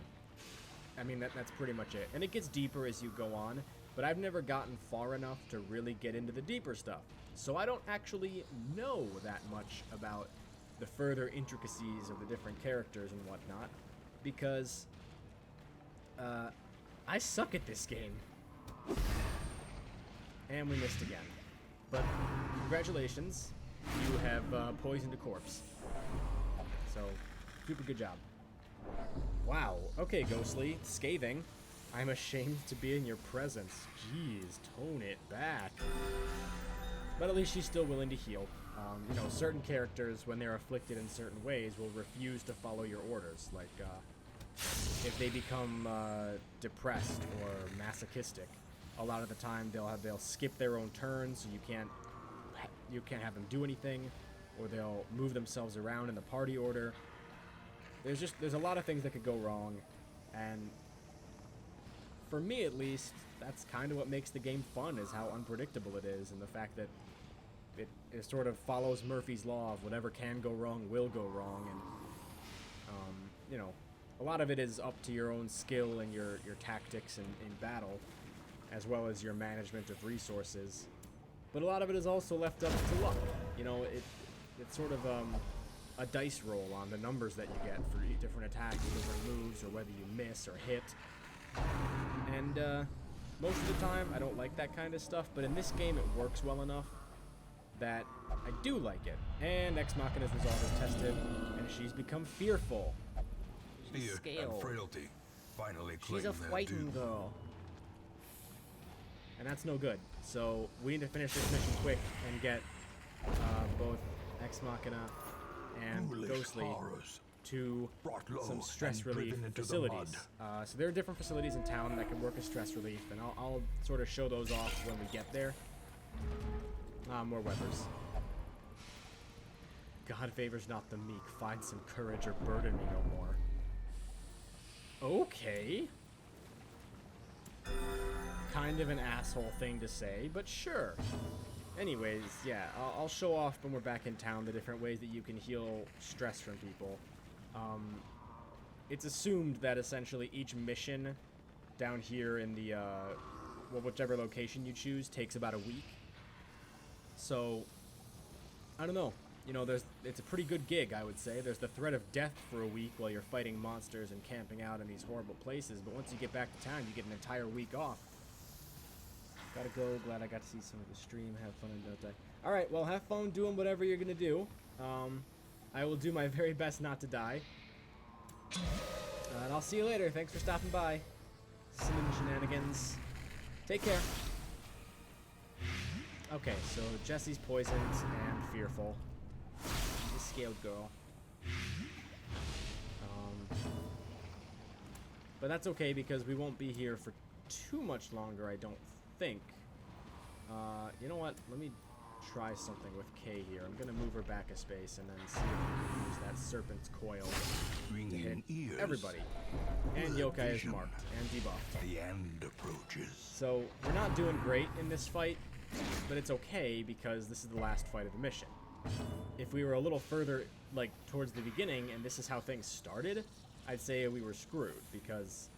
I mean, that's pretty much it. And it gets deeper as you go on, but I've never gotten far enough to really get into the deeper stuff. So I don't actually know that much about the further intricacies of the different characters and whatnot, because I suck at this game. And we missed again. But congratulations, you have poisoned a corpse. So, super good job. Wow, okay, Ghostly, scathing. I'm ashamed to be in your presence. Jeez, tone it back. But at least she's still willing to heal. You know, certain characters, when they're afflicted in certain ways, will refuse to follow your orders. Like, if they become depressed or masochistic, a lot of the time they'll skip their own turn, so you can't have them do anything, or they'll move themselves around in the party order. There's a lot of things that could go wrong, and for me at least, that's kind of what makes the game fun, is how unpredictable it is, and the fact that it sort of follows Murphy's Law of whatever can go wrong will go wrong, and you know, a lot of it is up to your own skill and your tactics in battle, as well as your management of resources. But a lot of it is also left up to luck. You know, it's sort of a dice roll on the numbers that you get for different attacks, different moves, or whether you miss or hit. And most of the time, I don't like that kind of stuff, but in this game, it works well enough that I do like it. And Ex Machina's resolve is tested, and she's become fearful. She's Fear and frailty finally claim She's a their fighting due. girl. And that's no good. So we need to finish this mission quick and get both Ex Machina and Ghoulish Ghostly horrors to brought low some stress and relief driven into the facilities. mud. So there are different facilities in town that can work as stress relief, and I'll sort of show those off when we get there. More weathers. God favors not the meek. Find some courage or burden me no more. Okay. Kind of an asshole thing to say, but sure. Anyways, yeah, I'll show off when we're back in town the different ways that you can heal stress from people. It's assumed that essentially each mission down here in the, well, whichever location you choose takes about a week. So, I don't know. You know, it's a pretty good gig, I would say. There's the threat of death for a week while you're fighting monsters and camping out in these horrible places, but once you get back to town, you get an entire week off. Gotta go. Glad I got to see some of the stream. Have fun and don't die. Alright, well, have fun doing whatever you're gonna do. I will do my very best not to die. And I'll see you later. Thanks for stopping by. Cinnamon shenanigans. Take care. Okay, so Jessie's poisoned and fearful. She's a scaled girl. But that's okay because we won't be here for too much longer, I don't think. You know what? Let me try something with Kay here. I'm gonna move her back a space and then see if we can use that serpent's coil to hit everybody. And Yokai is marked and debuffed. The end approaches. So we're not doing great in this fight, but it's okay because this is the last fight of the mission. If we were a little further, like, towards the beginning and this is how things started, I'd say we were screwed because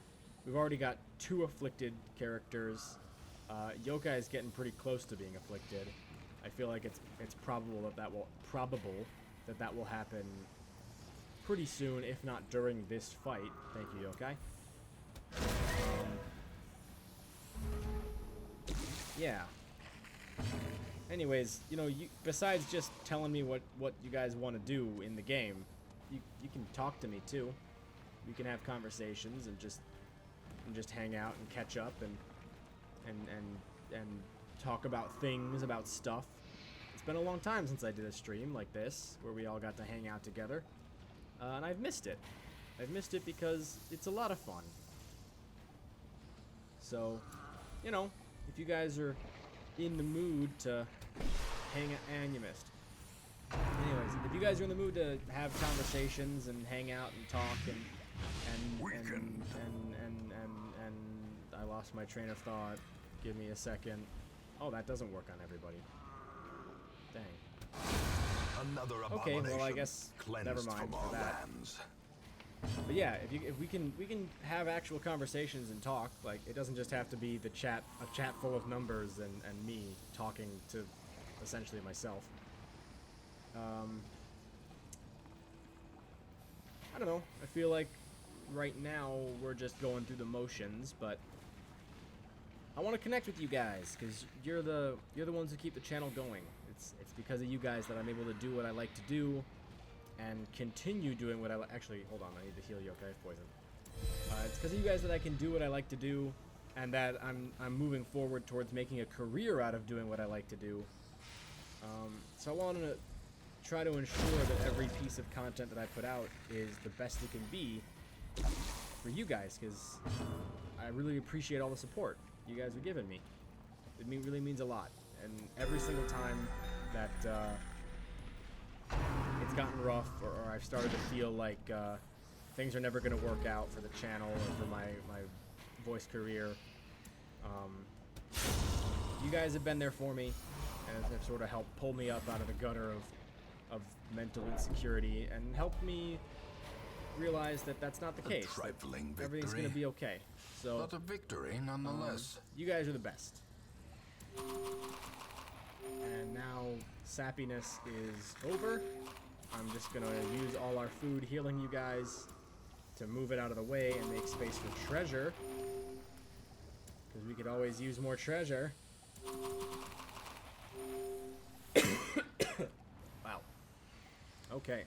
we've already got 2 afflicted characters. Yokai is getting pretty close to being afflicted. I feel like it's probable that will happen pretty soon, if not during this fight. Thank you, Yokai. Yeah. Anyways, you know, besides just telling me what you guys want to do in the game, you can talk to me too. We can have conversations and just hang out and catch up and talk about things, about stuff. It's been a long time since I did a stream like this where we all got to hang out together, and I've missed it. I've missed it because it's a lot of fun. So, you know, if you guys are in the mood to hang out, and you missed. Anyways, if you guys are in the mood to have conversations and hang out and talk and I lost my train of thought. Give me a second. Oh, that doesn't work on everybody. Dang. Another Okay, well I guess never mind for that. But yeah, if we can have actual conversations and talk. Like, it doesn't just have to be a chat full of numbers and me talking to essentially myself. I don't know. I feel like right now we're just going through the motions, but I want to connect with you guys because you're the ones who keep the channel going. It's because of you guys that I'm able to do what I like to do and continue doing what I actually, hold on, I need to heal Yokai. I have poison. It's because of you guys that I can do what I like to do, and that I'm moving forward towards making a career out of doing what I like to do. So I want to try to ensure that every piece of content that I put out is the best it can be for you guys, because I really appreciate all the support you guys are giving me. It really means a lot, and every single time that it's gotten rough, or I've started to feel like things are never going to work out for the channel or for my voice career, you guys have been there for me and have sort of helped pull me up out of the gutter of mental insecurity and helped me realize that that's not the case. A trifling victory. Everything's gonna be okay. So, But a victory nonetheless. you guys are the best. And now sappiness is over. I'm just gonna use all our food healing you guys to move it out of the way and make space for treasure. Because we could always use more treasure. Wow. Okay.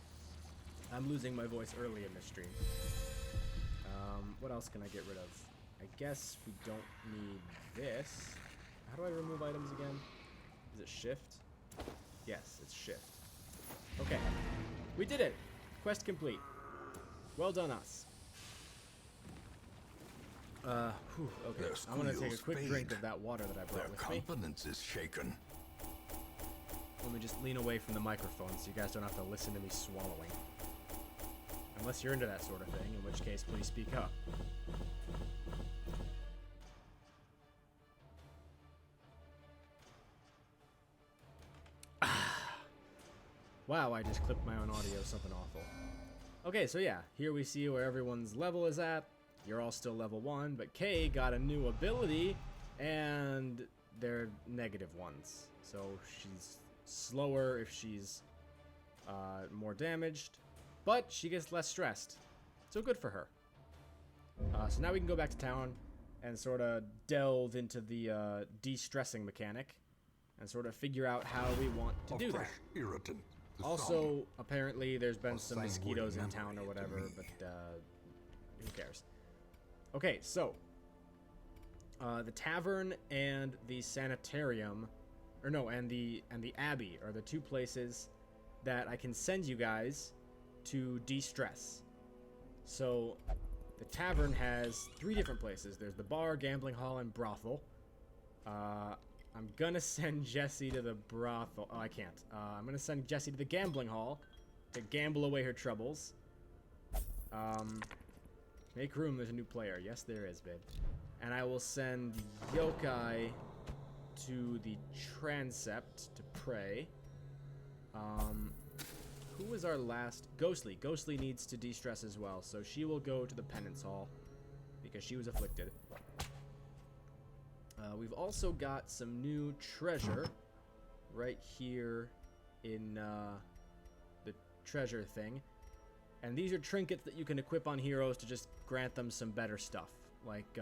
I'm losing my voice early in this stream. What else can I get rid of? I guess we don't need this. How do I remove items again? Is it shift? Yes, it's shift. Okay. We did it! Quest complete. Well done, us. Okay. I'm gonna take a quick drink of that water that I brought with me. Their confidence is shaken. Let me just lean away from the microphone so you guys don't have to listen to me swallowing. Unless you're into that sort of thing, in which case, please speak up. Wow, I just clipped my own audio, something awful. Okay, so yeah, here we see where everyone's level is at. You're all still level 1, but Kay got a new ability, and they're negative ones. So she's slower if she's more damaged, but she gets less stressed. So good for her. So now we can go back to town and sort of delve into the de-stressing mechanic and sort of figure out how we want to do that. Irritant. Also, apparently there's been some mosquitoes in town or whatever, but who cares? Okay, so the tavern and the sanitarium, or no, and the abbey are the two places that I can send you guys to de-stress. So the tavern has 3 different places. There's the bar, gambling hall, and brothel. I'm gonna send Jessie to the brothel. Oh, I can't. I'm gonna send Jessie to the gambling hall to gamble away her troubles. Make room, there's a new player. Yes, there is, babe. And I will send Yokai to the transept to pray. Who was our last? Ghostly. Ghostly needs to de-stress as well, so she will go to the penance hall because she was afflicted. We've also got some new treasure right here in the treasure thing. And these are trinkets that you can equip on heroes to just grant them some better stuff. Like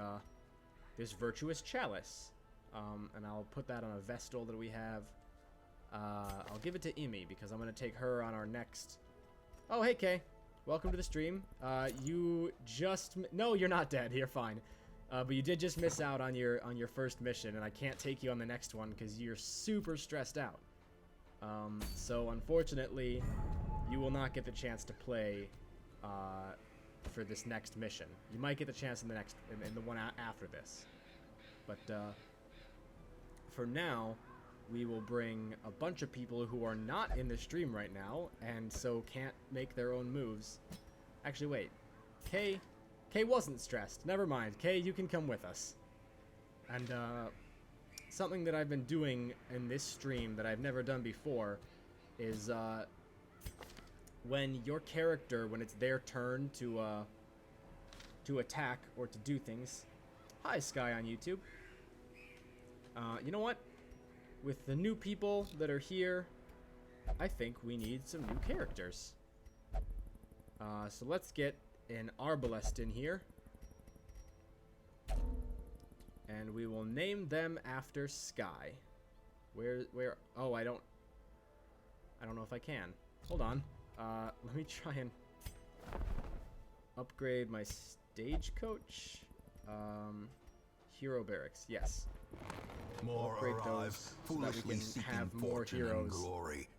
this virtuous chalice. And I'll put that on a vestal that we have. I'll give it to Imi because I'm going to take her on our next... Oh, hey, Kay. Welcome to the stream. You just... No, you're not dead. You're fine. But you did just miss out on your first mission, and I can't take you on the next one because you're super stressed out. So unfortunately, you will not get the chance to play for this next mission. You might get the chance in the next, in the one after this. But for now, we will bring a bunch of people who are not in the stream right now, and so can't make their own moves. Actually, wait. Kay wasn't stressed. Never mind. Kay, you can come with us. And something that I've been doing in this stream that I've never done before is when your character, when it's their turn to attack or to do things. Hi, Sky on YouTube. You know what? With the new people that are here, I think we need some new characters. So let's get an arbalest in here, and we will name them after Sky. Where? Oh, I don't know if I can. Hold on. Let me try and upgrade my stagecoach. Hero barracks. Yes. More upgrade arrive, those so that we can have more heroes. heroes Glory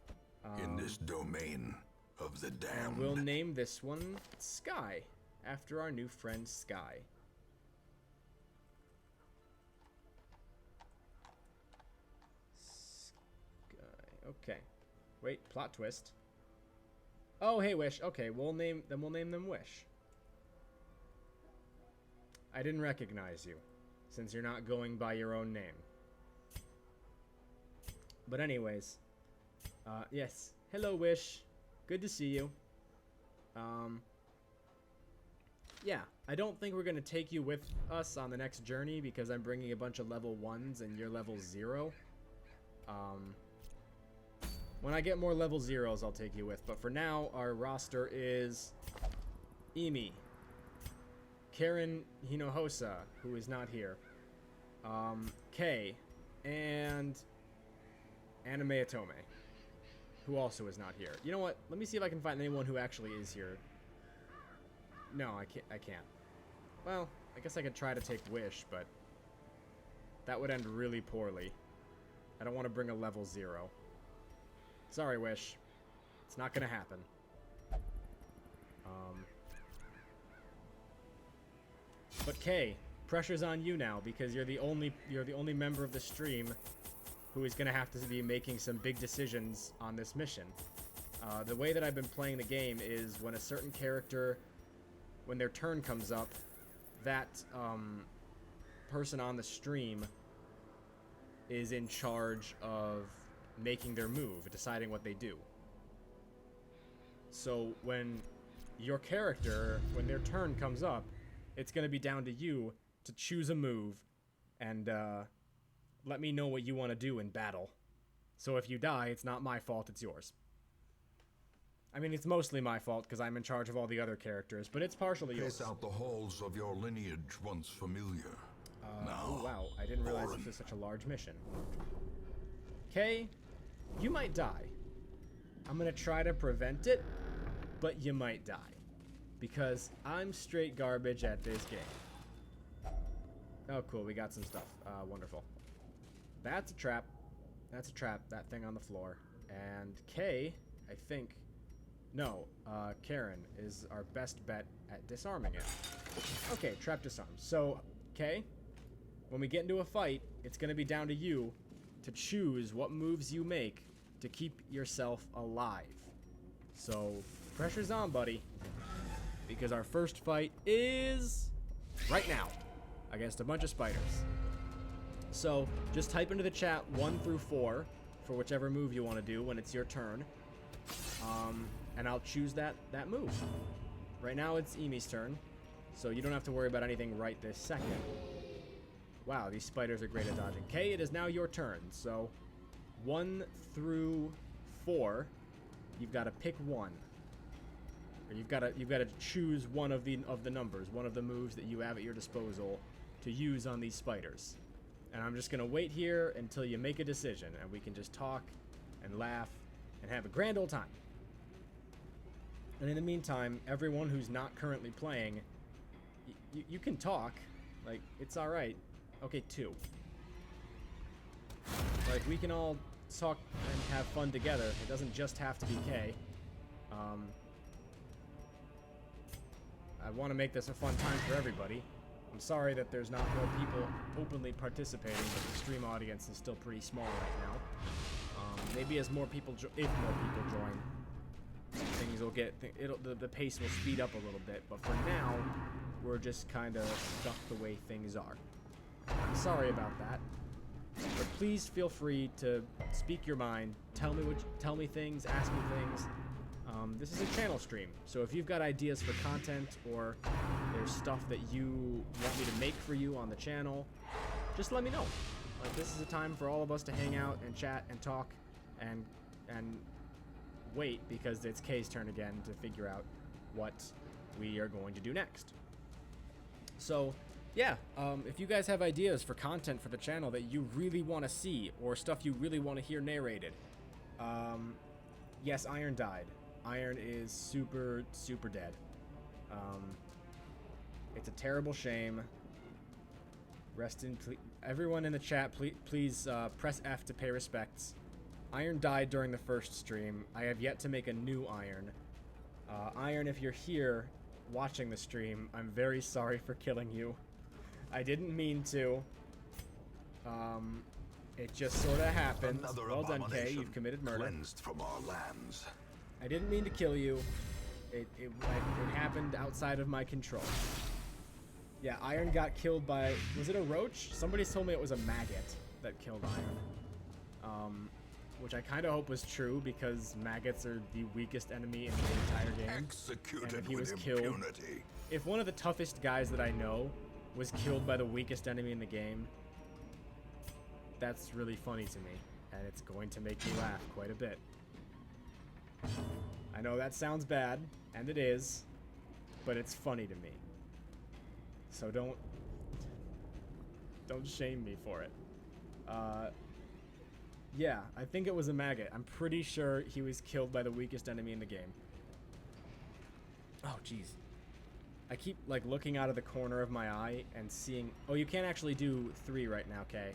in this domain of the damned. And we'll name this one Sky, after our new friend Sky. Sky. Okay. Wait, plot twist. Oh, hey, Wish. Okay, we'll name them Wish. I didn't recognize you, since you're not going by your own name. But anyways, yes. Hello, Wish. Good to see you. yeah, I don't think we're going to take you with us on the next journey because I'm bringing a bunch of level 1s and you're level 0. When I get more level 0s, I'll take you with. But for now, our roster is Emi, Karen Hinohosa, who is not here, Kei, and Anime Atome, who also is not here. You know what? Let me see if I can find anyone who actually is here. No, I can't. Well, I guess I could try to take Wish, but that would end really poorly. I don't want to bring a level 0. Sorry, Wish. It's not gonna happen. But Kay, pressure's on you now because you're the only member of the stream who is gonna have to be making some big decisions on this mission. The way that I've been playing the game is when a certain character, when their turn comes up, that person on the stream is in charge of making their move, deciding what they do. So when your character, when their turn comes up, it's going to be down to you to choose a move and let me know what you want to do in battle. So if you die, it's not my fault, it's yours. I mean, it's mostly my fault because I'm in charge of all the other characters, but it's partially yours. Pace out the halls of your lineage once familiar. Now, oh wow, I didn't realize this was such a large mission. Kay, you might die. I'm gonna try to prevent it, but you might die. Because I'm straight garbage at this game. Oh cool, we got some stuff. Wonderful. That's a trap. That's a trap, that thing on the floor. And Kay, I think... No, Karen is our best bet at disarming it. Okay, trap disarmed. So, Kay, when we get into a fight, it's gonna be down to you to choose what moves you make to keep yourself alive. So, pressure's on, buddy. Because our first fight is right now against a bunch of spiders. So, just type into the chat 1 through 4 for whichever move you want to do when it's your turn. And I'll choose that move. Right now it's Emi's turn, so you don't have to worry about anything right this second. Wow, these spiders are great at dodging. Kay, it is now your turn. So 1 through 4, you've got to pick one. Or you've got to choose one of the numbers, one of the moves that you have at your disposal to use on these spiders. And I'm just gonna wait here until you make a decision, and we can just talk and laugh and have a grand old time. And in the meantime, everyone who's not currently playing, you can talk. Like, it's alright. Okay, 2. Like, we can all talk and have fun together. It doesn't just have to be Kay. I want to make this a fun time for everybody. I'm sorry that there's not more people openly participating, but the stream audience is still pretty small right now. Maybe as more people, if more people join, things will get, the pace will speed up a little bit. But for now, we're just kind of stuck the way things are. I'm sorry about that, but please feel free to speak your mind. Tell me things, ask me things. This is a channel stream, so if you've got ideas for content or there's stuff that you want me to make for you on the channel, just let me know. Like, this is a time for all of us to hang out and chat and talk and wait, because it's Kay's turn again to figure out what we are going to do next. So, yeah, if you guys have ideas for content for the channel that you really want to see or stuff you really want to hear narrated, yes, Iron died. Iron is super, super dead. It's a terrible shame. Rest in everyone in the chat, please press F to pay respects. Iron died during the first stream. I have yet to make a new Iron. Iron, if you're here watching the stream, I'm very sorry for killing you. I didn't mean to. It just sort of happened. Well done, Kay. You've committed murder. Cleansed from our lands. I didn't mean to kill you. It happened outside of my control. Yeah, Iron got killed by... Was it a roach? Somebody told me it was a maggot that killed Iron. which I kind of hope was true because maggots are the weakest enemy in the entire game. Executed And if he with was killed, impunity. if one of the toughest guys that I know was killed by the weakest enemy in the game, that's really funny to me, and it's going to make me laugh quite a bit. I know that sounds bad, and it is, but it's funny to me. So don't shame me for it. Yeah, I think it was a maggot. I'm pretty sure he was killed by the weakest enemy in the game. Oh, jeez. I keep, like, looking out of the corner of my eye and seeing... Oh, you can't actually do 3 right now, Kay.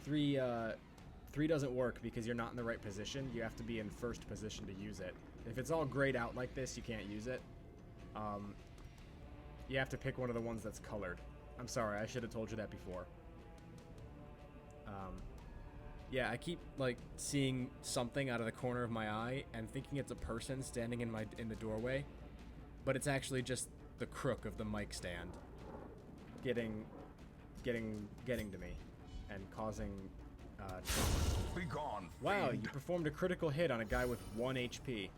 3 doesn't work because you're not in the right position. You have to be in first position to use it. If it's all grayed out like this, you can't use it. You have to pick one of the ones that's colored. I'm sorry, I should have told you that before. Yeah, I keep, like, seeing something out of the corner of my eye and thinking it's a person standing in the doorway, but it's actually just the crook of the mic stand getting to me and causing Be gone, wow, fiend. you performed a critical hit on a guy with 1 HP.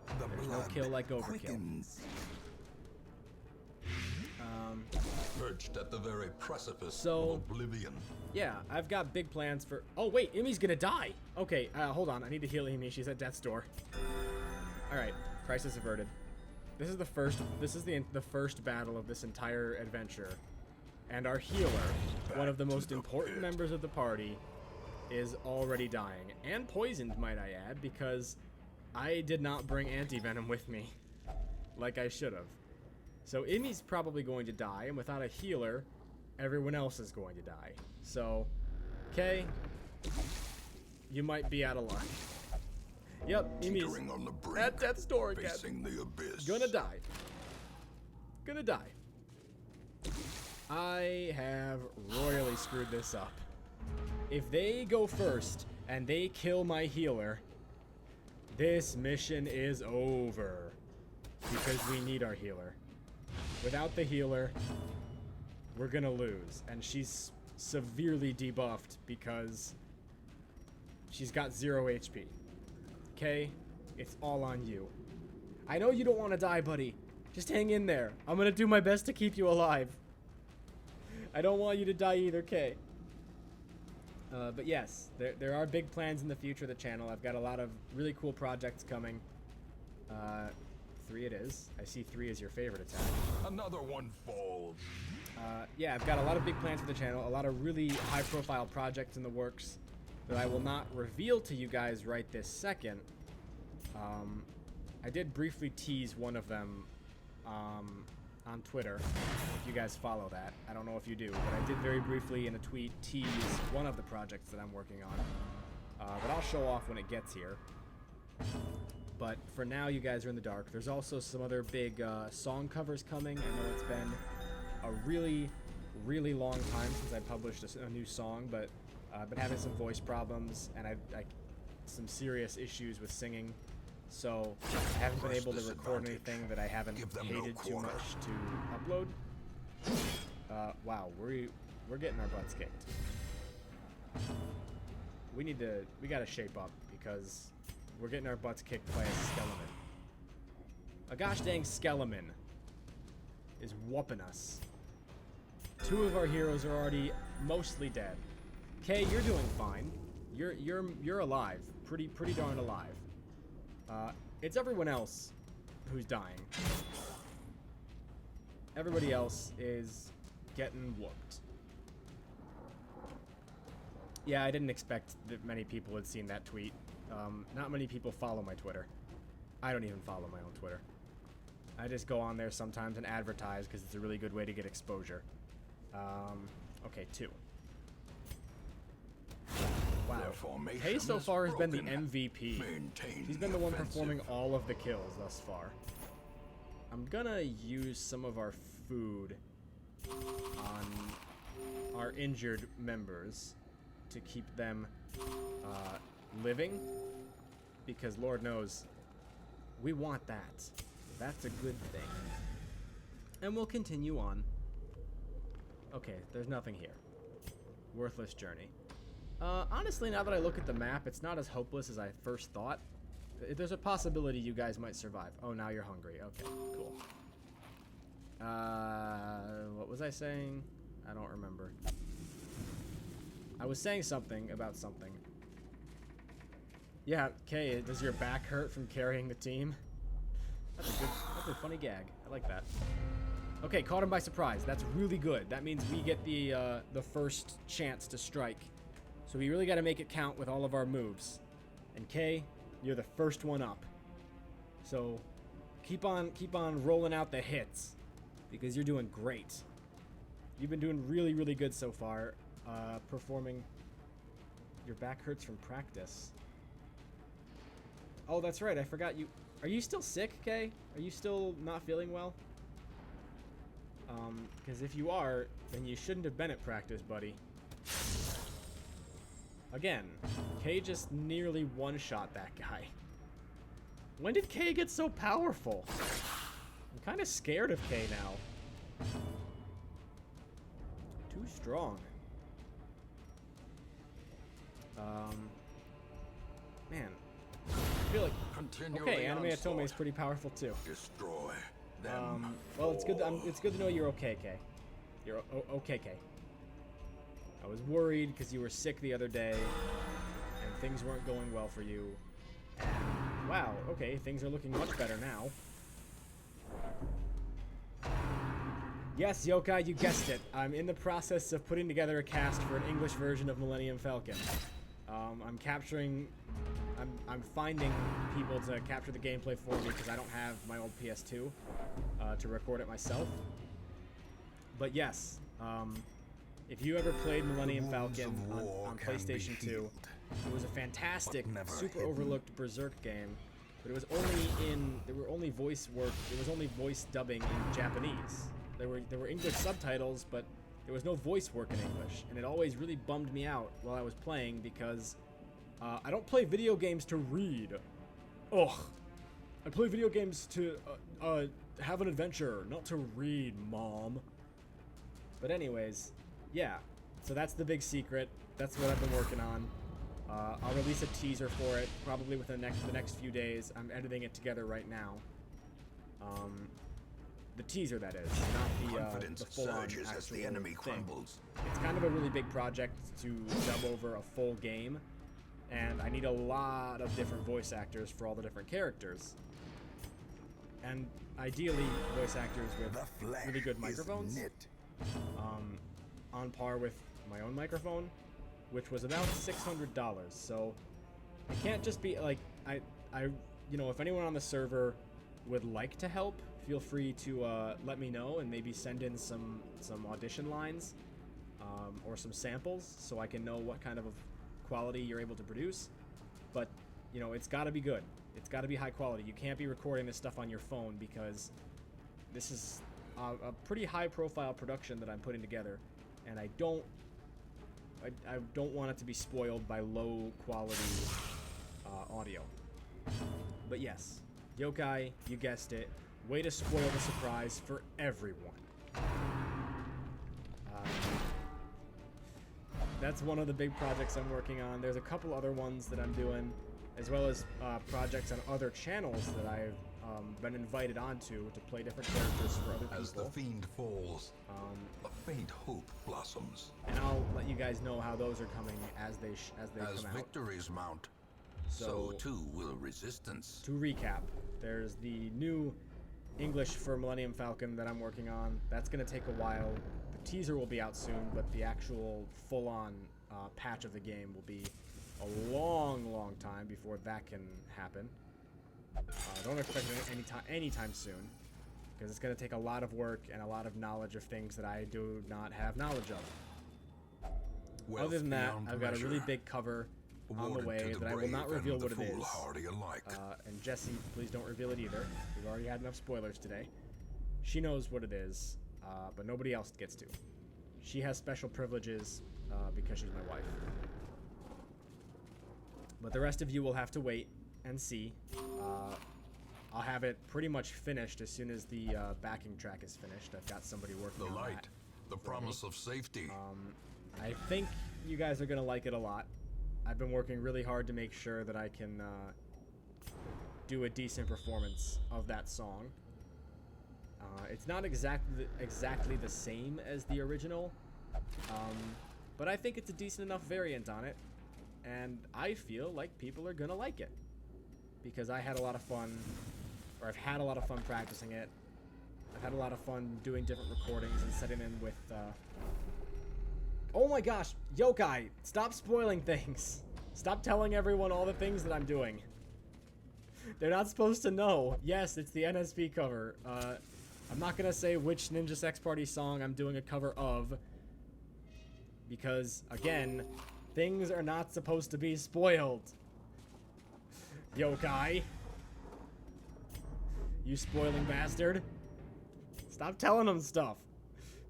The There's no blood kill like overkill. quickens. Perched at the very precipice of oblivion. Yeah, I've got big plans for... Oh, wait, Imi's gonna die! Okay, hold on, I need to heal Imi. She's at death's door. Alright, crisis averted. This is the first battle of this entire adventure. And our healer, one of the most important members of the party, is already dying. And poisoned, might I add, because I did not bring anti-venom with me. Like I should have. So Imi's probably going to die, and without a healer, everyone else is going to die. So, Kay, you might be out of luck. Yep, Imi's On the brink, at death's door again. facing the abyss. Gonna die. Gonna die. I have royally screwed this up. If they go first and they kill my healer, this mission is over. Because we need our healer. Without the healer, we're gonna lose. And she's severely debuffed because she's got 0 HP. Okay? It's all on you. I know you don't want to die, buddy. Just hang in there. I'm gonna do my best to keep you alive. I don't want you to die either, Kay. But yes, there are big plans in the future of the channel. I've got a lot of really cool projects coming. 3 it is. I see 3 as your favorite attack. Another one falls. Yeah, I've got a lot of big plans for the channel. A lot of really high-profile projects in the works that I will not reveal to you guys right this second. I did briefly tease one of them on Twitter, if you guys follow that. I don't know if you do, but I did very briefly in a tweet tease one of the projects that I'm working on. But I'll show off when it gets here. But for now, you guys are in the dark. There's also some other big song covers coming. I know it's been a really, really long time since I published a new song, but I've been having some voice problems, and I've some serious issues with singing. So I haven't been able to record anything that I haven't hated too much to upload. Wow, we're getting our butts kicked. We gotta shape up because we're getting our butts kicked by a skeleton. A gosh dang skeleton is whooping us. 2 of our heroes are already mostly dead. Kay, you're doing fine. You're alive. Pretty darn alive. It's everyone else who's dying. Everybody else is getting whooped. Yeah, I didn't expect that many people had seen that tweet. Not many people follow my Twitter. I don't even follow my own Twitter. I just go on there sometimes and advertise because it's a really good way to get exposure. Okay, 2. Wow. Hay so far has been the MVP. He's been the one performing all of the kills thus far. I'm gonna use some of our food on our injured members to keep them living, because Lord knows we want that. That's a good thing. And we'll continue on. Okay, there's nothing here. Worthless journey. Honestly, now that I look at the map, it's not as hopeless as I first thought. There's a possibility you guys might survive. Oh, now you're hungry. Okay, cool. What was I saying? I don't remember. I was saying something about something. Yeah, Kay, does your back hurt from carrying the team? That's a funny gag. I like that. Okay, caught him by surprise. That's really good. That means we get the first chance to strike. So we really got to make it count with all of our moves. And Kay, you're the first one up. So keep on rolling out the hits because you're doing great. You've been doing really, really good so far. Performing. Your back hurts from practice. Oh, that's right. I forgot you. Are you still sick, Kay? Are you still not feeling well? Because if you are, then you shouldn't have been at practice, buddy. Again, Kay just nearly one-shot that guy. When did Kay get so powerful? I'm kind of scared of Kay now. Too strong. Man. I feel like... Okay, Anime Atome is pretty powerful too. Destroy them. Well, it's good to know you're okay, Kay. You're okay, Kay. I was worried because you were sick the other day, and things weren't going well for you. And, wow, okay, things are looking much better now. Yes, Yokai, you guessed it. I'm in the process of putting together a cast for an English version of Millennium Falcon. I'm finding people to capture the gameplay for me because I don't have my old PS2 to record it myself. But yes, if you ever played Millennium Falcon on PlayStation 2, it was a fantastic, super overlooked Berserk game. But it was only voice dubbing in Japanese. There were English subtitles, but there was no voice work in English, and it always really bummed me out while I was playing because I don't play video games to read. Ugh. I play video games to have an adventure, not to read, Mom. But anyways, yeah. So that's the big secret. That's what I've been working on. I'll release a teaser for it probably within the next few days. I'm editing it together right now. The teaser, that is, not the full-on actual as the enemy thing. crumbles. It's kind of a really big project to dub over a full game, and I need a lot of different voice actors for all the different characters. And ideally, voice actors with really good microphones, on par with my own microphone, which was about $600. So it can't just be like if anyone on the server would like to help, feel free to let me know and maybe send in some audition lines or some samples so I can know what kind of quality you're able to produce. But it's got to be good. It's got to be high quality. You can't be recording this stuff on your phone because this is a pretty high profile production that I'm putting together, and I don't want it to be spoiled by low quality audio. But yes, Yokai, you guessed it. Way to spoil the surprise for everyone. That's one of the big projects I'm working on. There's a couple other ones that I'm doing, as well as projects on other channels that I've been invited onto to play different characters for other people. As the fiend falls, a faint hope blossoms. And I'll let you guys know how those are coming as they come out. As victories mount, so too will resistance. To recap, there's the new English for Millennium Falcon that I'm working on. That's going to take a while. The teaser will be out soon, but the actual full-on patch of the game will be a long time before that can happen. Don't expect it anytime soon, because it's going to take a lot of work and a lot of knowledge of things that I do not have knowledge of. Other than that, I've got a really big cover on the way that I will not reveal what it is. And Jesse, please don't reveal it either. We've already had enough spoilers today. She knows what it is, but nobody else gets to. She has special privileges because she's my wife. But the rest of you will have to wait and see. I'll have it pretty much finished as soon as the backing track is finished. I've got somebody working on that. The promise of safety. I think you guys are gonna like it a lot. I've been working really hard to make sure that I can do a decent performance of that song. It's not exactly the same as the original, but I think it's a decent enough variant on it, and I feel like people are gonna like it because I had a lot of fun, or I've had a lot of fun practicing it. I've had a lot of fun doing different recordings and setting in with. Oh my gosh, Yokai! Stop spoiling things. Stop telling everyone all the things that I'm doing. They're not supposed to know. Yes, it's the NSP cover. I'm not gonna say which Ninja Sex Party song I'm doing a cover of, because, again, things are not supposed to be spoiled. Yokai. You spoiling bastard. Stop telling them stuff.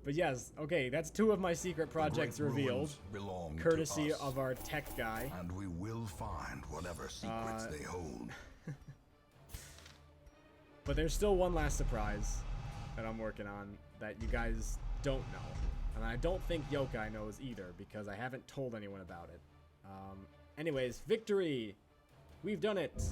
But yes, okay, that's 2 of my secret projects revealed, courtesy of our tech guy. And we will find whatever secrets they hold. But there's still one last surprise that I'm working on that you guys don't know. And I don't think Yokai knows either, because I haven't told anyone about it. Anyways, victory! We've done it!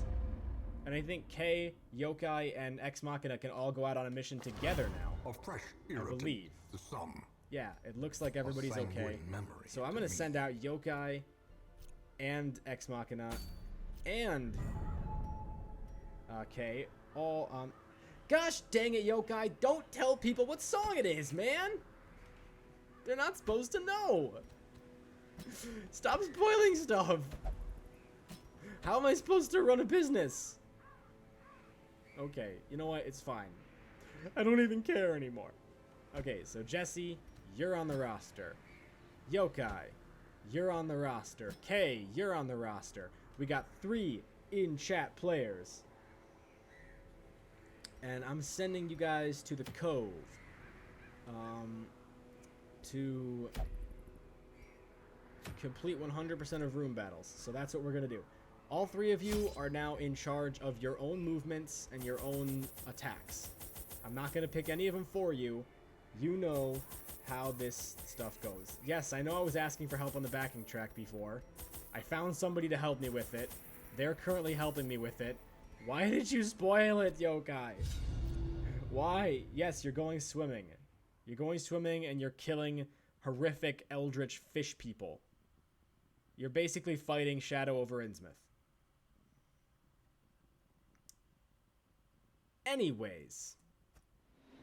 And I think Kay, Yokai, and Ex Machina can all go out on a mission together now. A fresh I believe. The sum. Yeah, it looks like everybody's okay. So I'm gonna send out Yokai and Ex Machina and Kay all on. Gosh dang it, Yokai! Don't tell people what song it is, man. They're not supposed to know. Stop spoiling stuff. How am I supposed to run a business? Okay, you know what? It's fine. I don't even care anymore. Okay, so Jesse, you're on the roster. Yokai, you're on the roster. Kay, you're on the roster. We got 3 in-chat players. And I'm sending you guys to the Cove. To complete 100% of room battles. So that's what we're going to do. All 3 of you are now in charge of your own movements and your own attacks. I'm not going to pick any of them for you. You know how this stuff goes. Yes, I know I was asking for help on the backing track before. I found somebody to help me with it. They're currently helping me with it. Why did you spoil it, Yokai? Why? Yes, you're going swimming. You're going swimming and you're killing horrific eldritch fish people. You're basically fighting Shadow over Innsmouth. Anyways,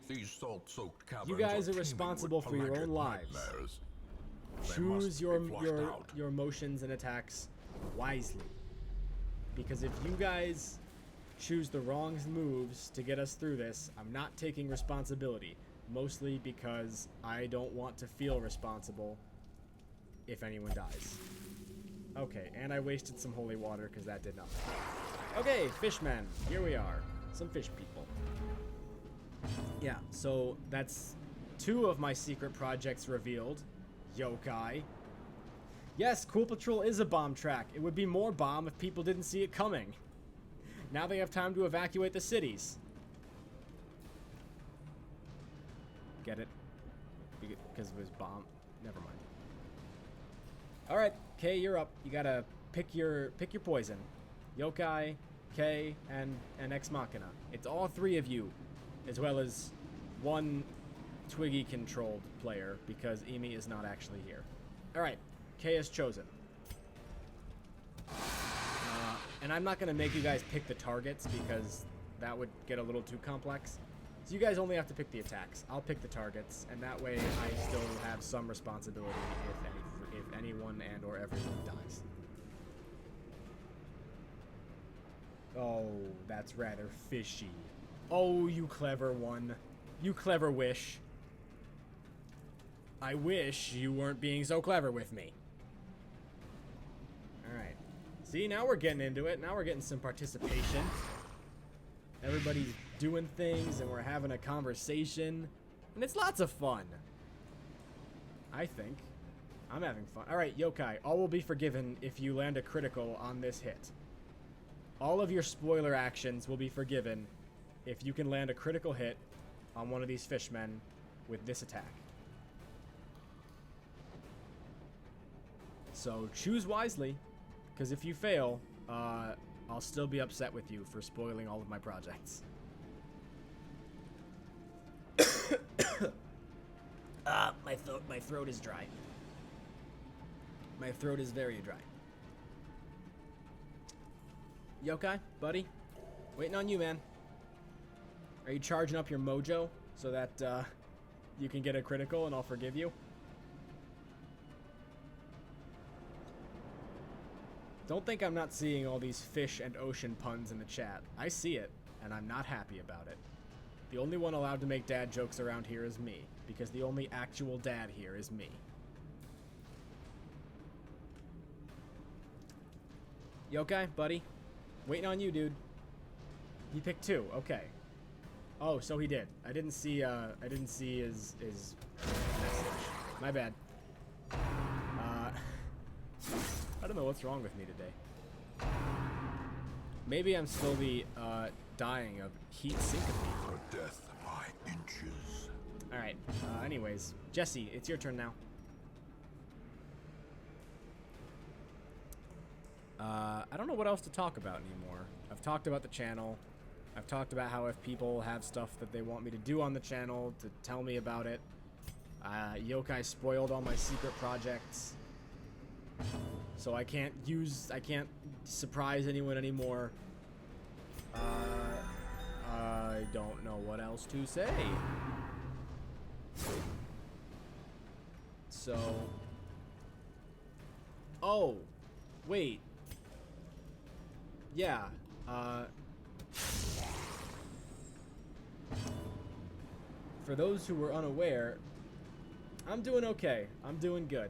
These salt-soaked caverns you guys are teeming responsible with for your own lives. nightmares. They Choose must your be flushed out. your motions and attacks wisely. Because if you guys choose the wrong moves to get us through this, I'm not taking responsibility. Mostly because I don't want to feel responsible if anyone dies. Okay, and I wasted some holy water because that did nothing. Okay, fishmen, here we are. Some fish people. Yeah, so that's 2 of my secret projects revealed. Yokai. Yes, Cool Patrol is a bomb track. It would be more bomb if people didn't see it coming. Now they have time to evacuate the cities. Get it? Because it was bomb. Never mind. Alright, Kay, you're up. You gotta pick your poison. Yokai, Kay, and Ex Machina. It's all 3 of you, as well as 1 Twiggy controlled player, because Emi is not actually here. Alright, Kay is chosen. And I'm not gonna make you guys pick the targets because that would get a little too complex. So you guys only have to pick the attacks. I'll pick the targets, and that way I still have some responsibility if anyone and or everyone dies. Oh, that's rather fishy. Oh, you clever one. You clever wish. I wish you weren't being so clever with me. Alright. See, now we're getting into it. Now we're getting some participation. Everybody's doing things, and we're having a conversation. And it's lots of fun. I think. I'm having fun. Alright, Yokai, all will be forgiven if you land a critical on this hit. All of your spoiler actions will be forgiven if you can land a critical hit on one of these fishmen with this attack. So choose wisely, because if you fail, I'll still be upset with you for spoiling all of my projects. My throat is dry. My throat is very dry. Yokai, buddy, waiting on you, man. Are you charging up your mojo so that you can get a critical and I'll forgive you? Don't think I'm not seeing all these fish and ocean puns in the chat. I see it, and I'm not happy about it. The only one allowed to make dad jokes around here is me, because the only actual dad here is me. Yokai, buddy, waiting on you, dude. He picked 2. Okay. Oh, so he did. I didn't see his message. My bad. I don't know what's wrong with me today. Maybe I'm slowly dying of heat syncope. For death by inches. All right. Anyways, Jesse, it's your turn now. I don't know what else to talk about anymore. I've talked about the channel. I've talked about how if people have stuff that they want me to do on the channel, to tell me about it. Yokai spoiled all my secret projects. So I can't surprise anyone anymore. I don't know what else to say. So... Oh, wait. Yeah, for those who were unaware, I'm doing okay. I'm doing good.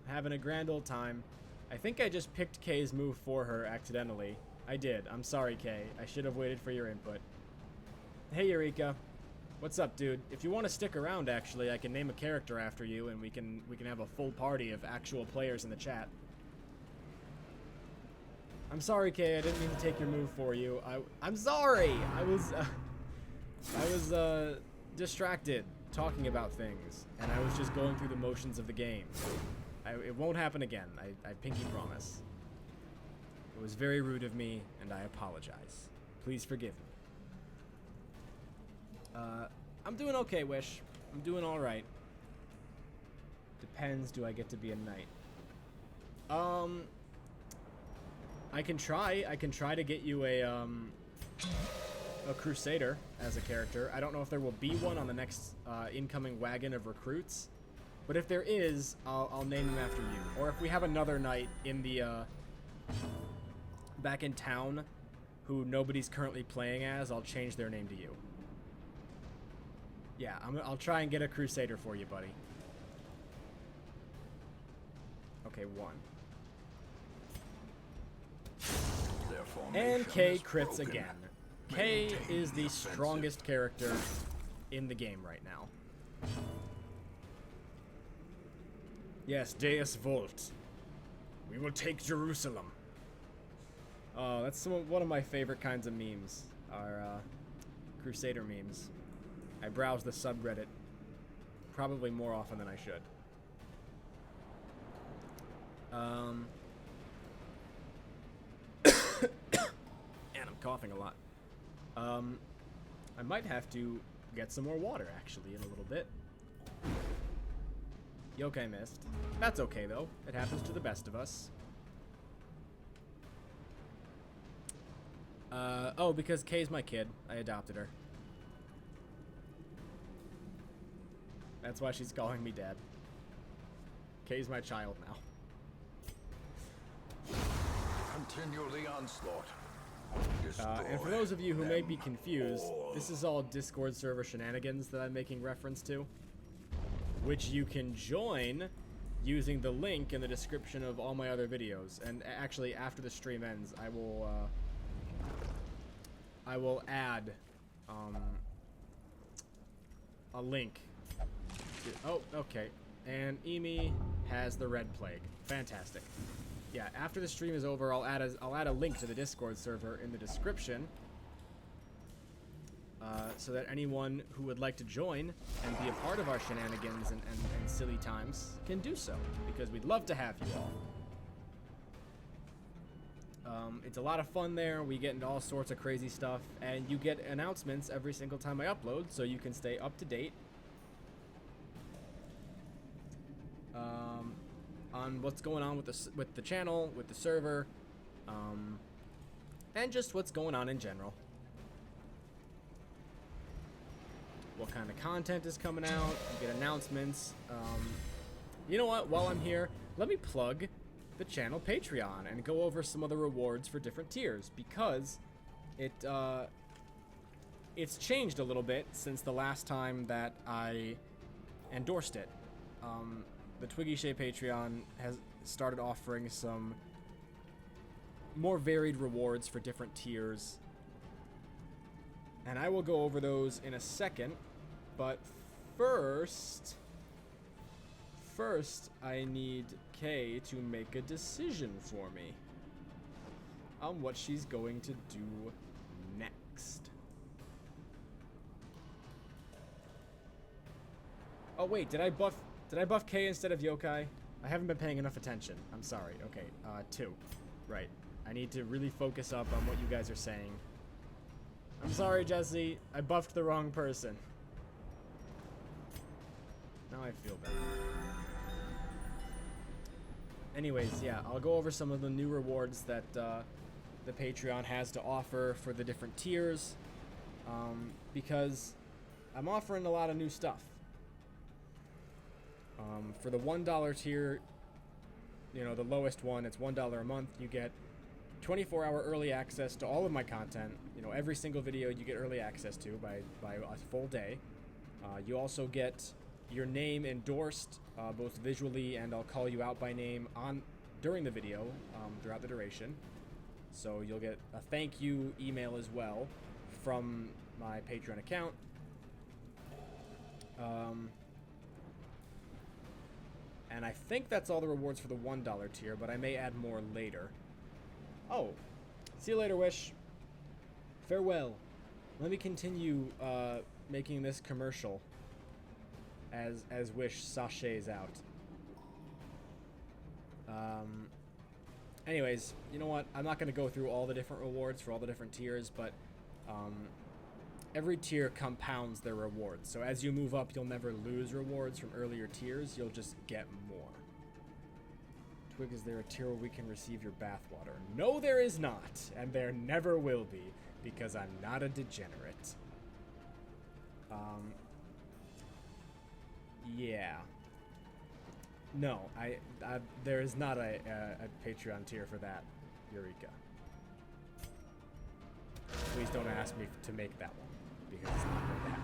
Having a grand old time. I think I just picked Kay's move for her accidentally. I did. I'm sorry, Kay. I should have waited for your input. Hey, Eureka. What's up, dude? If you want to stick around, actually, I can name a character after you, and we can have a full party of actual players in the chat. I'm sorry, Kay. I didn't mean to take your move for you. I'm sorry. I was distracted talking about things, and I was just going through the motions of the game. It won't happen again. I pinky promise. It was very rude of me, and I apologize. Please forgive me. I'm doing okay, Wish. I'm doing all right. Depends. Do I get to be a knight? I can try. I can try to get you a crusader as a character. I don't know if there will be one on the next incoming wagon of recruits, but if there is, I'll name him after you. Or if we have another knight in the back in town who nobody's currently playing as, I'll change their name to you. Yeah, I'll try and get a crusader for you, buddy. Okay, 1. And Kay crits again. Kay is the strongest character in the game right now. Yes, Deus Volt. We will take Jerusalem. Oh, that's one of my favorite kinds of memes. Are Crusader memes. I browse the subreddit probably more often than I should. And I'm coughing a lot. I might have to get some more water, actually, in a little bit. Yokai missed. That's okay, though. It happens to the best of us. Oh, because Kay's my kid. I adopted her. That's why she's calling me dad. Kay's my child now. Continue the onslaught. And for those of you who may be confused, this is all Discord server shenanigans that I'm making reference to, which you can join using the link in the description of all my other videos. And actually, after the stream ends, I will add a link. Oh, okay. And Emi has the red plague. Fantastic. Yeah, after the stream is over, I'll add a link to the Discord server in the description, so that anyone who would like to join and be a part of our shenanigans and silly times can do so, because we'd love to have you all. It's a lot of fun there. We get into all sorts of crazy stuff, and you get announcements every single time I upload, so you can stay up to date on what's going on with the channel, with the server, and just what's going on in general. What kind of content is coming out? You get announcements. You know what? While I'm here, let me plug the channel Patreon and go over some of the rewards for different tiers, because it's changed a little bit since the last time that I endorsed it. The Twiggy Shei Patreon has started offering some more varied rewards for different tiers, and I will go over those in a second. But first I need Kay to make a decision for me on what she's going to do next. Oh wait, did I buff Kay instead of Yokai? I haven't been paying enough attention. I'm sorry. Okay, 2. Right. I need to really focus up on what you guys are saying. I'm sorry, Jesse. I buffed the wrong person. Now I feel better. Anyways, yeah, I'll go over some of the new rewards that the Patreon has to offer for the different tiers, because I'm offering a lot of new stuff. For the $1 tier, you know, the lowest one, it's $1 a month. You get 24-hour early access to all of my content. You know, every single video you get early access to by a full day. You also get your name endorsed, both visually, and I'll call you out by name during the video, throughout the duration. So you'll get a thank you email as well from my Patreon account. And I think that's all the rewards for the $1 tier, but I may add more later. Oh, see you later, Wish. Farewell. Let me continue making this commercial as Wish sachets out. Anyways, you know what? I'm not going to go through all the different rewards for all the different tiers, but every tier compounds their rewards. So as you move up, you'll never lose rewards from earlier tiers. You'll just get more. Twig, is there a tier where we can receive your bathwater? No, there is not, and there never will be, because I'm not a degenerate. Yeah. No, there is not a Patreon tier for that, Eureka. Please don't ask me to make that one, because it's not going to happen.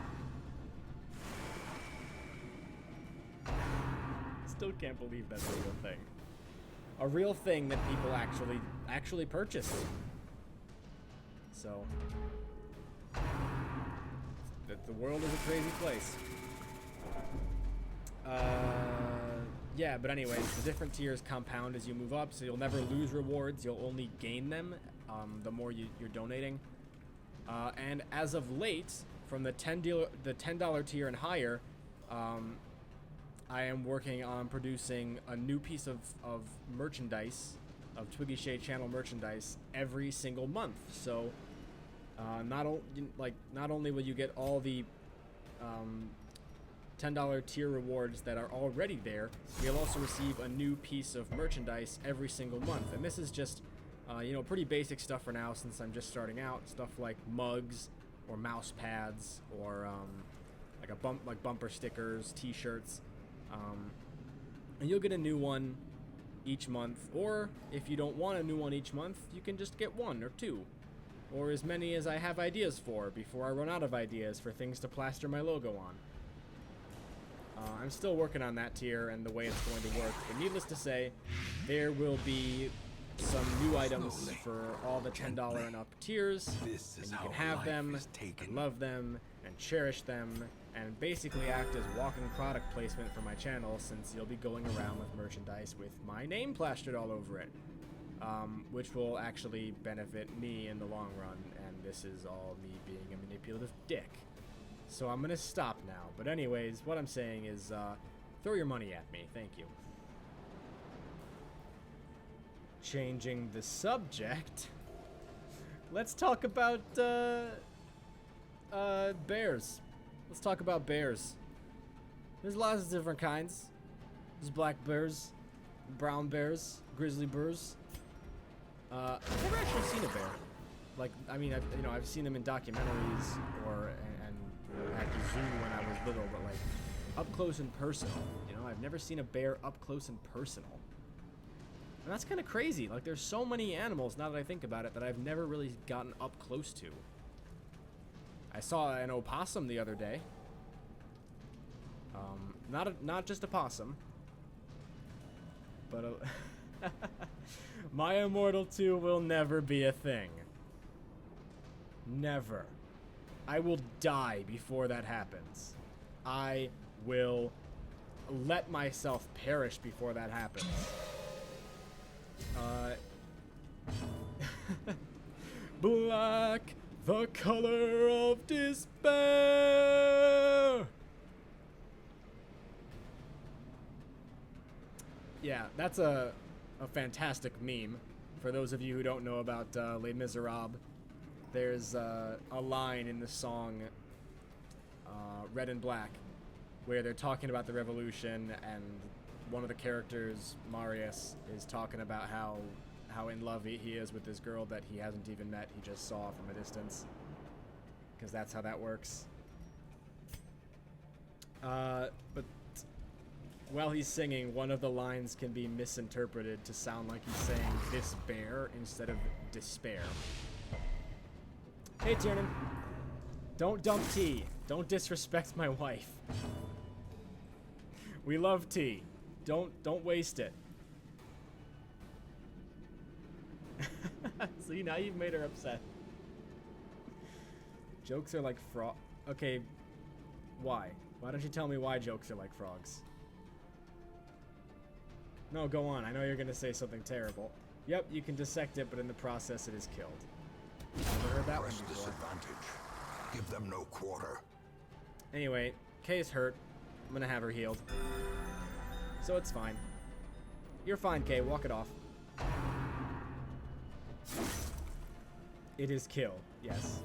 Still can't believe that's a real thing. A real thing that people actually purchased. So, the world is a crazy place. Yeah, but anyways, the different tiers compound as you move up, so you'll never lose rewards. You'll only gain them the more you're donating. And as of late, from the $10 tier and higher, I am working on producing a new piece of merchandise, of Twiggy Shei channel merchandise, every single month. So, not only will you get all the $10 tier rewards that are already there, you'll also receive a new piece of merchandise every single month. And this is just, pretty basic stuff for now, since I'm just starting out. Stuff like mugs, or mouse pads, or like bumper stickers, T-shirts. And you'll get a new one each month, or if you don't want a new one each month, you can just get 1 or 2, or as many as I have ideas for before I run out of ideas for things to plaster my logo on. I'm still working on that tier and the way it's going to work, but needless to say, there will be some new items for all the $10 and up tiers, and you can have them, and love them, and cherish them, and basically act as walking product placement for my channel, since you'll be going around with merchandise with my name plastered all over it, which will actually benefit me in the long run, and this is all me being a manipulative dick. So I'm gonna stop now, but anyways, what I'm saying is, throw your money at me, thank you. changing the subject, let's talk about bears. Let's talk about bears. There's lots of different kinds. There's black bears, brown bears, grizzly bears. I've never actually seen a bear. Like, I mean, I've seen them in documentaries or and at the zoo when I was little, but like up close and personal. You know, I've never seen a bear up close and personal. And that's kind of crazy. Like, there's so many animals now that I think about it that I've never really gotten up close to. I saw an opossum the other day. Not just a possum, but My Immortal 2 will never be a thing. Never. I will die before that happens. I will let myself perish before that happens. Black, the color of despair. Yeah, that's a fantastic meme. For those of you who don't know about Les Miserables, there's a line in the song Red and Black where they're talking about the revolution, and one of the characters, Marius, is talking about how in love he is with this girl that he hasn't even met, he just saw from a distance. Because that's how that works. But while he's singing, one of the lines can be misinterpreted to sound like he's saying this bear instead of despair. Hey, Tiernan. Don't dump tea. Don't disrespect my wife. We love tea. Don't waste it. See, now you've made her upset. Jokes are like frog. Okay, why? Why don't you tell me why jokes are like frogs? No, go on. I know you're gonna say something terrible. Yep, you can dissect it, but in the process, it is killed. Never heard that one before. Disadvantage. Give them no quarter. Anyway, Kay's hurt. I'm gonna have her healed. So it's fine. You're fine, Kay. Walk it off. It is kill. Yes.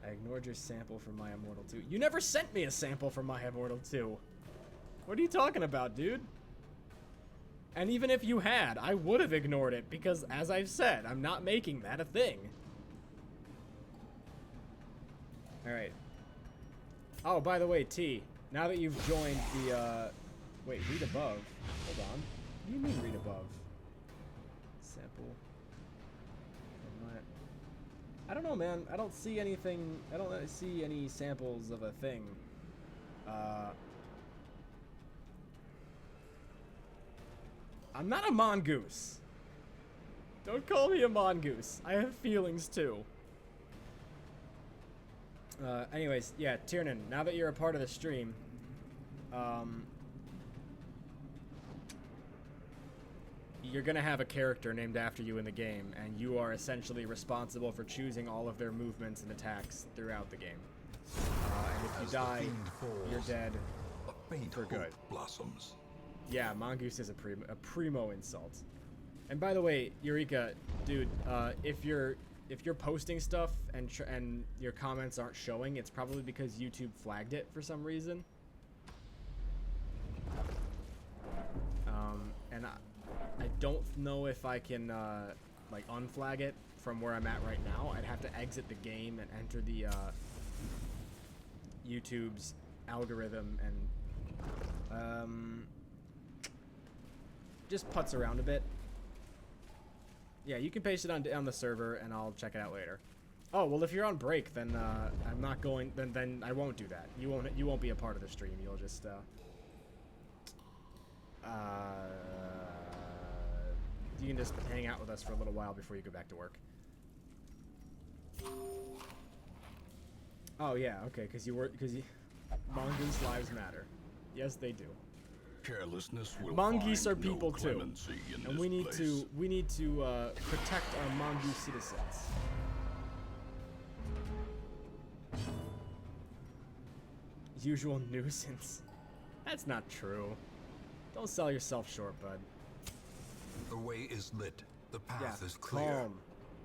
I ignored your sample from My Immortal 2. You never sent me a sample from My Immortal 2. What are you talking about, dude? And even if you had, I would have ignored it because, as I've said, I'm not making that a thing. Alright. Oh, by the way, T, now that you've joined the, wait, read above. Hold on. What do you mean read above? Sample. I don't know, man. I don't see anything. I don't see any samples of a thing. I'm not a mongoose. Don't call me a mongoose. I have feelings too. Anyways, yeah, Tiernan, now that you're a part of the stream, you're gonna have a character named after you in the game, and you are essentially responsible for choosing all of their movements and attacks throughout the game. And if you die, you're dead for good. Blossoms. Yeah, mongoose is a primo insult. And by the way, Eureka, dude, if you're posting stuff and your comments aren't showing, it's probably because YouTube flagged it for some reason. And I don't know if I can like unflag it from where I'm at right now. I'd have to exit the game and enter the YouTube's algorithm and just putz around a bit. Yeah, you can paste it on the server, and I'll check it out later. Oh well, if you're on break, then I'm not going. Then I won't do that. You won't be a part of the stream. You'll just you can just hang out with us for a little while before you go back to work. Oh yeah, okay, because mongoose lives matter. Yes, they do. Carelessness will Mongoose are find no people too, clemency in and this we need place. to protect our mongoose citizens. Usual nuisance. That's not true. Don't sell yourself short, bud. The way is lit. The path Yeah, is clear. calm.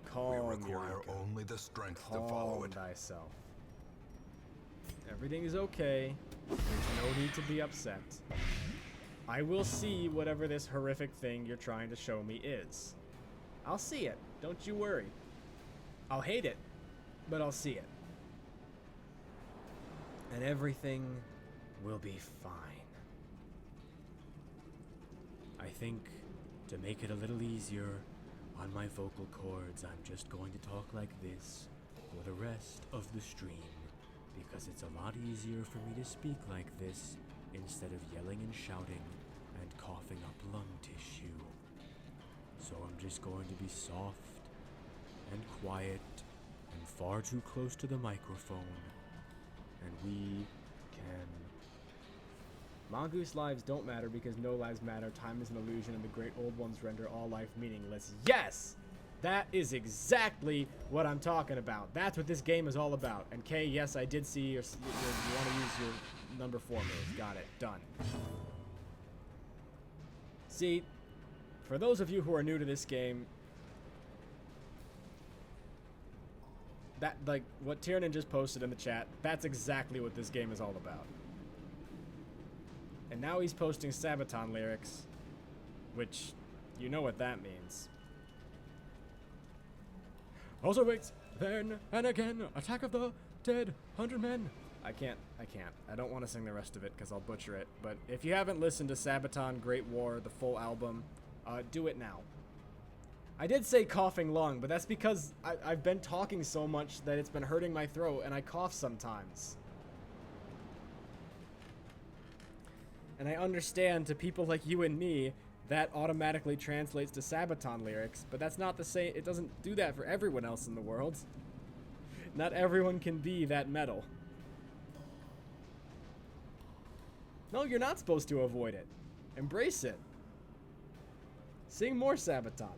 Calm. We require Eureka. only the strength to Calm follow it. thyself. Everything is okay. There's no need to be upset. I will see whatever this horrific thing you're trying to show me is. I'll see it. Don't you worry. I'll hate it, but I'll see it. And everything will be fine. I think to make it a little easier on my vocal cords, I'm just going to talk like this for the rest of the stream, because it's a lot easier for me to speak like this instead of yelling and shouting and coughing up lung tissue. So I'm just going to be soft and quiet and far too close to the microphone, and we can... Mongoose lives don't matter because no lives matter. Time is an illusion and the great old ones render all life meaningless. Yes! That is exactly what I'm talking about. That's what this game is all about. And Kay, yes, I did see you want to use your number 4 move. Got it. Done. See, for those of you who are new to this game, that, like, what Tiernan just posted in the chat, that's exactly what this game is all about. And now he's posting Sabaton lyrics, which, you know what that means. Also waits, then and again, attack of the dead 100 men. I can't. I don't want to sing the rest of it because I'll butcher it. But if you haven't listened to Sabaton Great War, the full album, do it now. I did say coughing lung, but that's because I've been talking so much that it's been hurting my throat and I cough sometimes. And I understand to people like you and me, that automatically translates to Sabaton lyrics, but that's not the same. It doesn't do that for everyone else in the world. Not everyone can be that metal. No, you're not supposed to avoid it. Embrace it. Sing more Sabaton.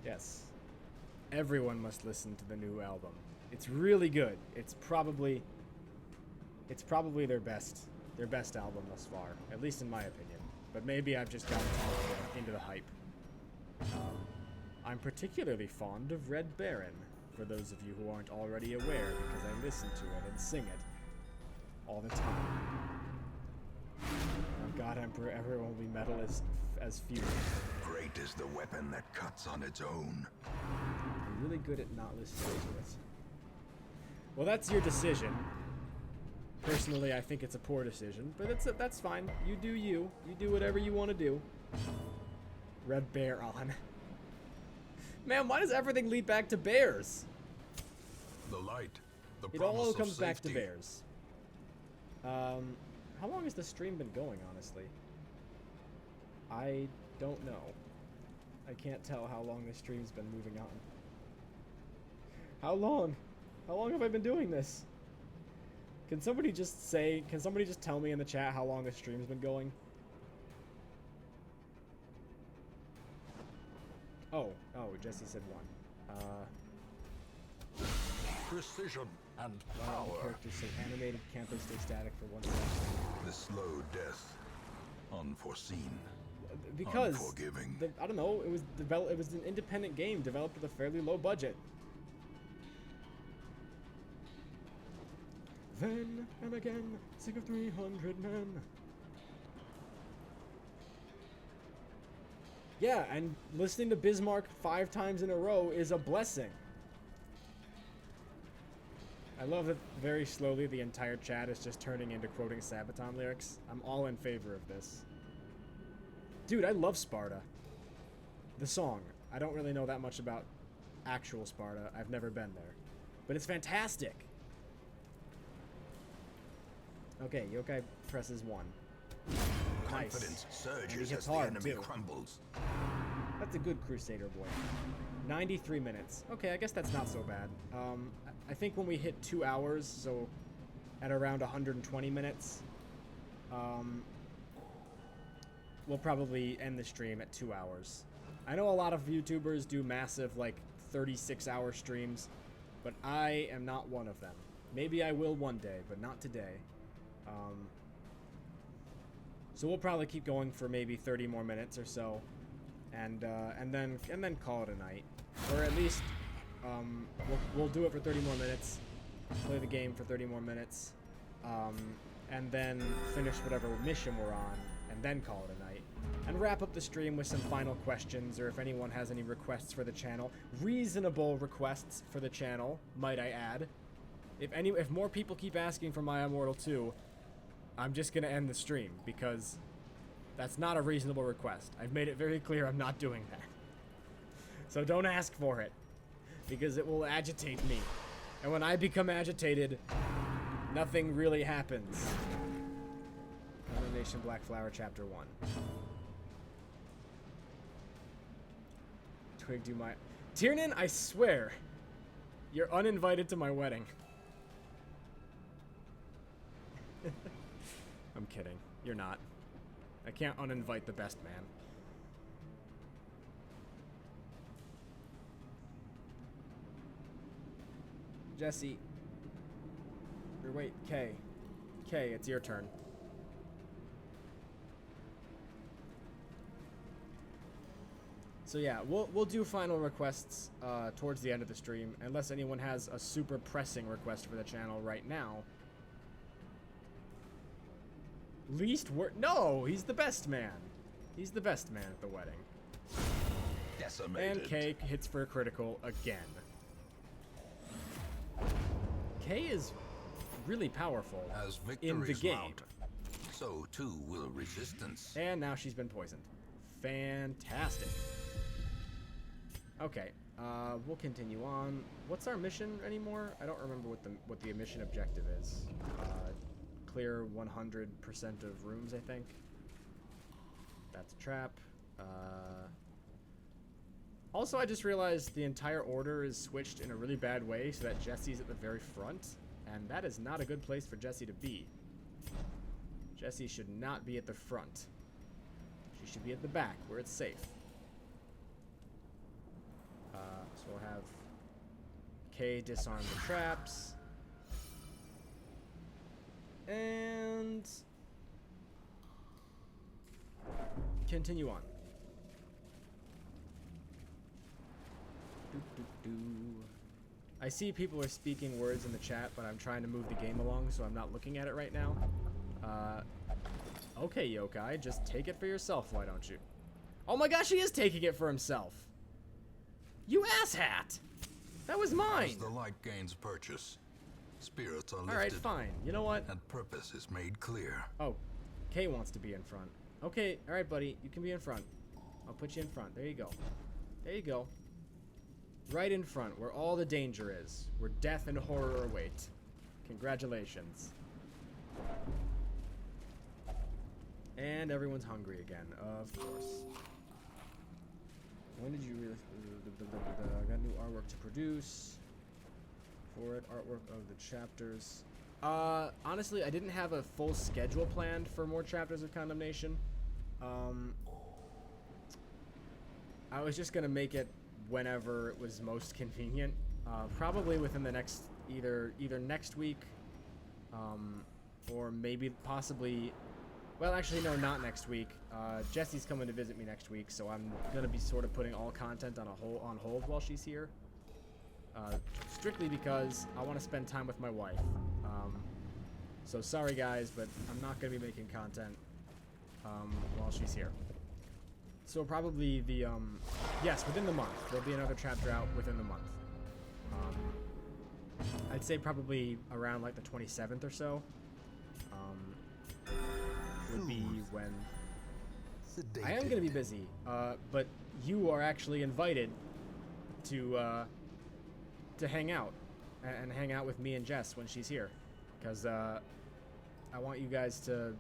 Yes. Everyone must listen to the new album. It's really good. It's probably their best album thus far, at least in my opinion. But maybe I've just gotten into the hype. I'm particularly fond of Red Baron, for those of you who aren't already aware, because I listen to it and sing it all the time. God Emperor, everyone will be metal as few. Great is the weapon that cuts on its own. I'm really good at not listening to it. Well, that's your decision. Personally, I think it's a poor decision, but that's fine. You do you. You do whatever you want to do. Red Bear on. Man, why does everything lead back to bears? The light. The It all promise of comes back to safety. bears. How long has the stream been going, honestly? I don't know. I can't tell how long this stream's been moving on. How long? How long have I been doing this? Can somebody just tell me in the chat how long the stream's been going? Oh, Jesse said 1. Precision and Wow, power. characters say animated, can't they stay static for 1 second? The slow death. Unforeseen. Because Unforgiving. I don't know, it was an independent game developed with a fairly low budget. Then and again, sick of 300 men. Yeah, and listening to Bismarck 5 times in a row is a blessing. I love that very slowly the entire chat is just turning into quoting Sabaton lyrics. I'm all in favor of this. Dude, I love Sparta. The song. I don't really know that much about actual Sparta. I've never been there. But it's fantastic. Okay, Yokai presses 1. Confidence Nice. surges And he as hits the hard, enemy too. crumbles. That's a good Crusader boy. 93 minutes. Okay, I guess that's not so bad. I think when we hit 2 hours, so at around 120 minutes, we'll probably end the stream at 2 hours. I know a lot of YouTubers do massive, like, 36-hour streams, but I am not one of them. Maybe I will one day, but not today. So we'll probably keep going for maybe 30 more minutes or so, and then call it a night, or at least we'll do it for 30 more minutes, play the game for 30 more minutes, and then finish whatever mission we're on, and then call it a night, and wrap up the stream with some final questions, or if anyone has any requests for the channel, reasonable requests for the channel, might I add. If more people keep asking for My Immortal 2, I'm just gonna end the stream, because that's not a reasonable request. I've made it very clear I'm not doing that. So don't ask for it, because it will agitate me. And when I become agitated, nothing really happens. Condemnation Black Flower Chapter 1. Twig, do my... Tiernan, I swear, you're uninvited to my wedding. I'm kidding. You're not. I can't uninvite the best man. Jesse. Or wait, Kay. Kay, it's your turn. So yeah, we'll do final requests towards the end of the stream, unless anyone has a super pressing request for the channel right now. No, he's the best man. He's the best man at the wedding. Decimated. And Kay hits for a critical again. Kay is really powerful As in the victories game. mount, so too will resistance. And now she's been poisoned. Fantastic. Okay, we'll continue on. What's our mission anymore? I don't remember what the mission objective is. Clear 100% of rooms, I think. That's a trap. Also, I just realized the entire order is switched in a really bad way so that Jesse's at the very front, and that is not a good place for Jesse to be. Jesse should not be at the front. She should be at the back, where it's safe. So we'll have Kay disarm the traps. And continue on. I see people are speaking words in the chat, but I'm trying to move the game along, so I'm not looking at it right now. Okay, Yokai, just take it for yourself, why don't you? Oh my gosh, he is taking it for himself! You asshat! That was mine! As the light gains purchase, spirits are lifted. Alright, fine. You know what? And purpose is made clear. Oh, Kay wants to be in front. Okay, alright, buddy. You can be in front. I'll put you in front. There you go. There you go. Right in front, where all the danger is. Where death and horror await. Congratulations. And everyone's hungry again, of course. When did you really... I got new artwork to produce. For it, artwork of the chapters. Honestly, I didn't have a full schedule planned for more chapters of Condemnation. I was just gonna make it whenever it was most convenient. Probably within the next, either next week, or maybe possibly, well, actually no, not next week. Jesse's coming to visit me next week, so I'm gonna be sort of putting all content on hold while she's here. Strictly because I want to spend time with my wife. So sorry guys, but I'm not going to be making content while she's here. So probably the, yes, within the month. There'll be another chapter out within the month. I'd say probably around like the 27th or so. Would be when... I am going to be busy, but you are actually invited to hang out and hang out with me and Jess when she's here, because I want you guys to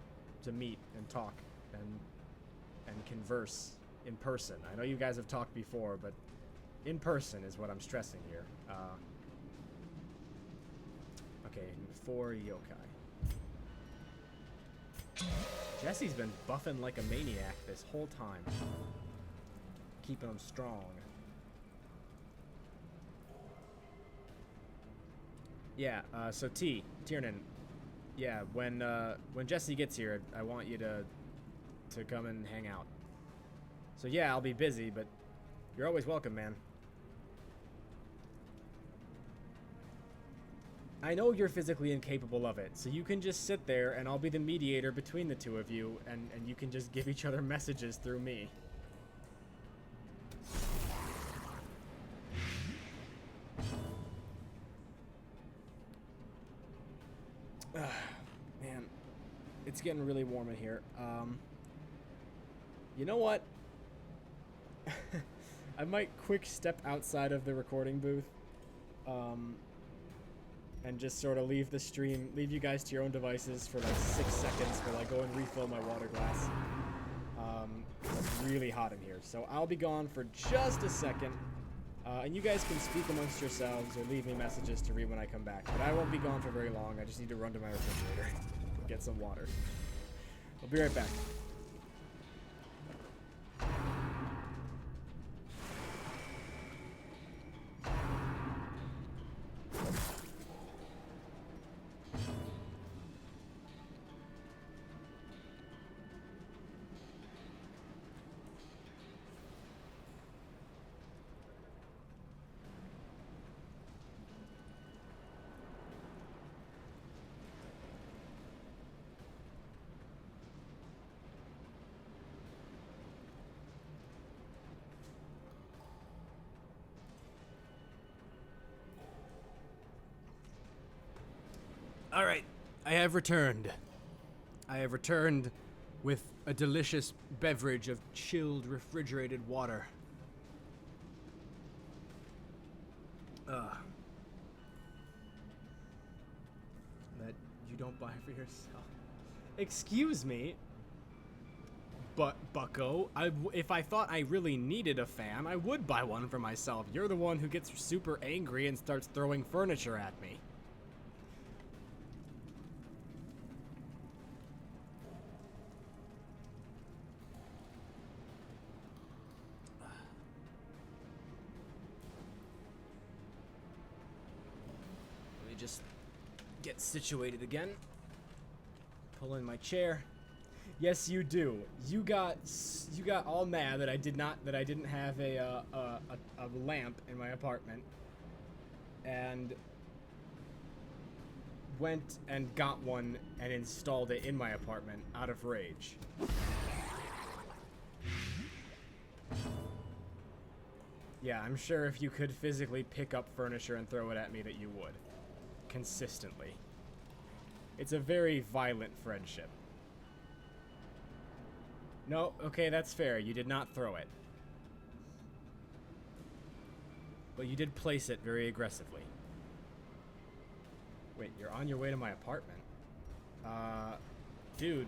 meet and talk and converse in person. I know you guys have talked before, but in person is what I'm stressing here. Okay, 4 yokai. Jesse's been buffing like a maniac this whole time, keeping him strong. Yeah, so Tiernan, yeah, when Jesse gets here, I want you to to come and hang out. So yeah, I'll be busy, but you're always welcome, man. I know you're physically incapable of it, so you can just sit there and I'll be the mediator between the two of you, and you can just give each other messages through me. Man, it's getting really warm in here. You know what? I might quick step outside of the recording booth. And just sort of leave the stream, leave you guys to your own devices for like 6 seconds while I go and refill my water glass. It's really hot in here, so I'll be gone for just a second. And you guys can speak amongst yourselves or leave me messages to read when I come back. But I won't be gone for very long. I just need to run to my refrigerator and get some water. I'll be right back. All right, I have returned. I have returned with a delicious beverage of chilled, refrigerated water. That you don't buy for yourself. Excuse me, but Bucko, if I thought I really needed a fan, I would buy one for myself. You're the one who gets super angry and starts throwing furniture at me. Just get situated again. Pull in my chair. Yes, you do. You got all mad that I didn't have a lamp in my apartment, and went and got one and installed it in my apartment out of rage. Yeah, I'm sure if you could physically pick up furniture and throw it at me that you would. Consistently. It's a very violent friendship. No, okay, that's fair. You did not throw it. But you did place it very aggressively. Wait, you're on your way to my apartment? Dude.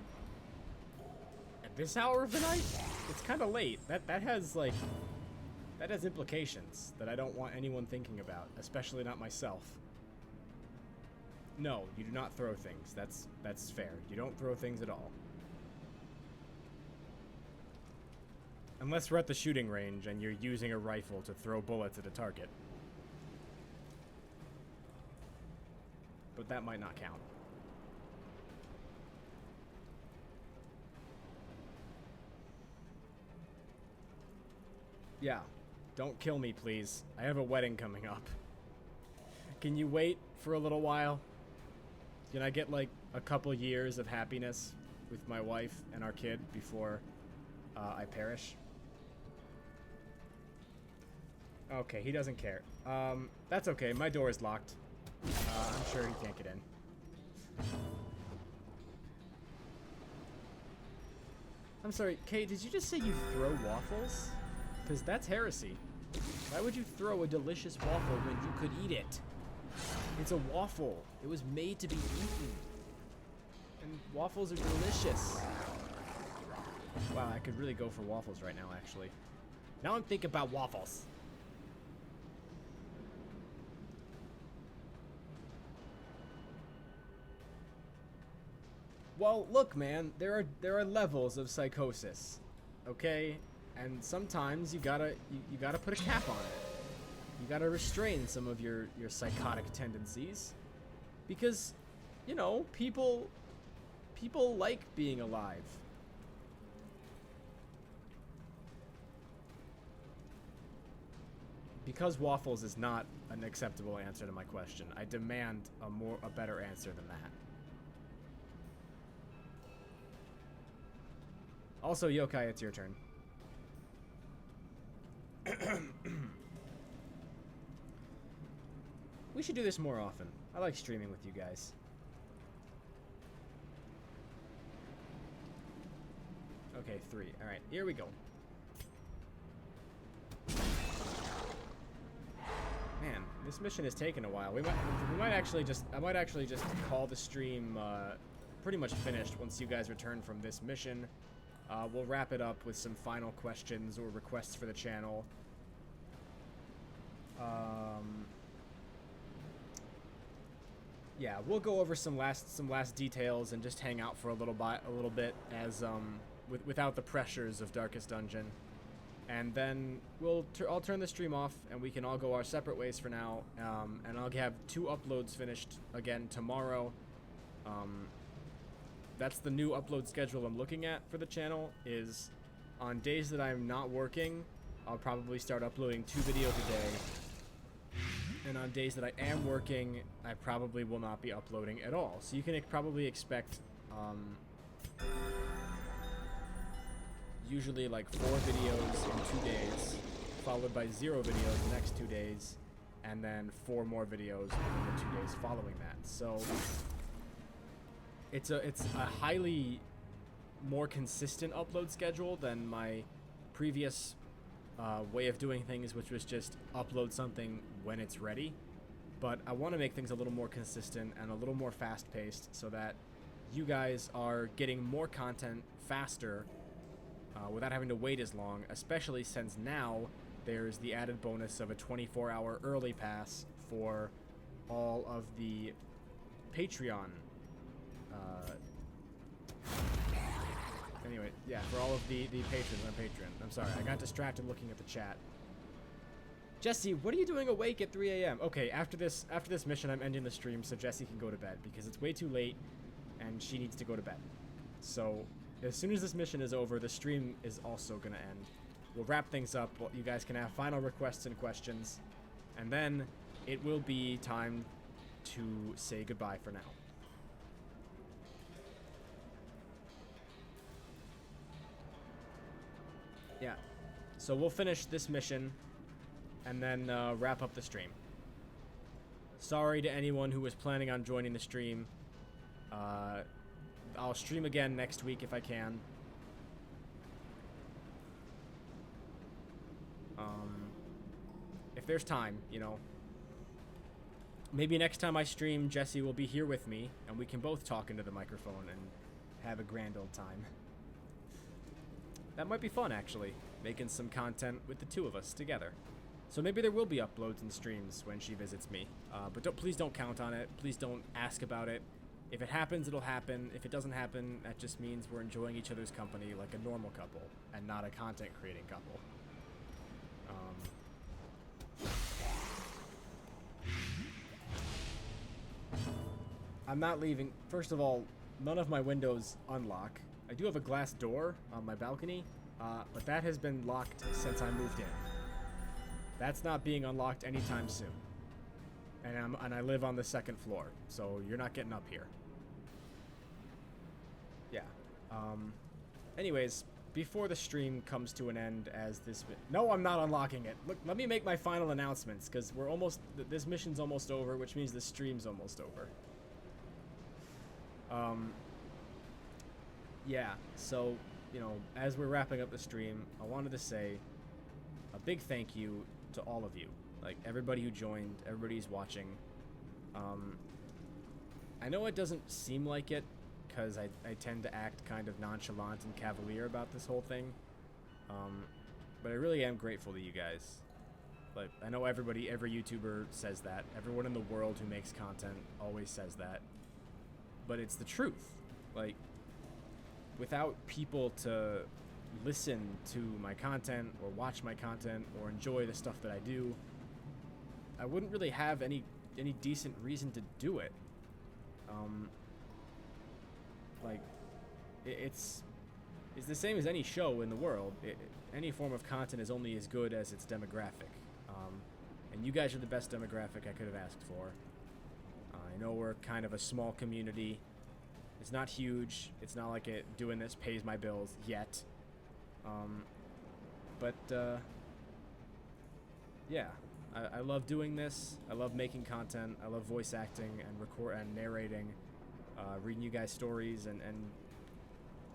At this hour of the night? It's kind of late. That has, like... That has implications that I don't want anyone thinking about, especially not myself. No, you do not throw things. That's fair. You don't throw things at all. Unless we're at the shooting range and you're using a rifle to throw bullets at a target. But that might not count. Yeah. Don't kill me, please. I have a wedding coming up. Can you wait for a little while? Can I get, like, a couple years of happiness with my wife and our kid before I perish? Okay, he doesn't care. That's okay. My door is locked. I'm sure he can't get in. I'm sorry, Kay, did you just say you throw waffles? Because that's heresy. Why would you throw a delicious waffle when you could eat it? It's a waffle. It was made to be eaten. And waffles are delicious. Wow, I could really go for waffles right now, actually. Now I'm thinking about waffles. Well, look, man, there are levels of psychosis, okay? And sometimes you gotta put a cap on it. You gotta restrain some of your psychotic tendencies, because, you know, people like being alive. because waffles is not an acceptable answer to my question, I demand a better answer than that. Also, Yokai, it's your turn. We should do this more often. I like streaming with you guys. Okay, 3. Alright, here we go. Man, this mission is taking a while. I might actually just call the stream pretty much finished once you guys return from this mission. We'll wrap it up with some final questions or requests for the channel. Yeah, we'll go over some last details and just hang out for a little bit as without the pressures of Darkest Dungeon. And then I'll turn the stream off and we can all go our separate ways for now. And I'll have 2 uploads finished again tomorrow. That's the new upload schedule I'm looking at for the channel, is on days that I'm not working, I'll probably start uploading 2 videos a day. And on days that I am working, I probably will not be uploading at all. So you can probably expect usually like 4 videos in 2 days, followed by 0 videos the next 2 days, and then 4 more videos in the 2 days following that. So it's a highly more consistent upload schedule than my previous way of doing things, which was just upload something when it's ready. But I want to make things a little more consistent and a little more fast-paced so that you guys are getting more content faster without having to wait as long, especially since now there's the added bonus of a 24-hour early pass for all of the Patreon. Anyway, yeah, for all of the patrons on Patreon. I'm sorry, I got distracted looking at the chat. Jesse, what are you doing awake at 3 a.m.? Okay, after this mission, I'm ending the stream so Jesse can go to bed because it's way too late and she needs to go to bed. So as soon as this mission is over, the stream is also gonna end. We'll wrap things up. You guys can have final requests and questions, and then it will be time to say goodbye for now. Yeah, so we'll finish this mission and then wrap up the stream. Sorry to anyone who was planning on joining the stream. I'll stream again next week if I can. If there's time, you know. Maybe next time I stream, Jesse will be here with me, and we can both talk into the microphone and have a grand old time. That might be fun, actually, making some content with the 2 of us together. So maybe there will be uploads and streams when she visits me. But please don't count on it. Please don't ask about it. If it happens, it'll happen. If it doesn't happen, that just means we're enjoying each other's company like a normal couple and not a content-creating couple. I'm not leaving. First of all, none of my windows unlock. I do have a glass door on my balcony, but that has been locked since I moved in. That's not being unlocked anytime soon. And I live on the 2nd floor, so you're not getting up here. Yeah. Anyways, before the stream comes to an end as this... No, I'm not unlocking it. Look, let me make my final announcements, because we're almost... This mission's almost over, which means the stream's almost over. Yeah, so, you know, as we're wrapping up the stream, I wanted to say a big thank you to all of you. Like, everybody who joined, everybody who's watching. I know it doesn't seem like it, because I tend to act kind of nonchalant and cavalier about this whole thing. But I really am grateful to you guys. Like, I know every YouTuber says that. Everyone in the world who makes content always says that. But it's the truth. Like, without people to listen to my content or watch my content or enjoy the stuff that I do, I wouldn't really have any decent reason to do it. Like, it's the same as any show in the world. Any form of content is only as good as its demographic. And you guys are the best demographic I could have asked for. I know we're kind of a small community. It's not huge. It's not like doing this pays my bills yet. Yeah, I love doing this. I love making content. I love voice acting and narrating, reading you guys stories and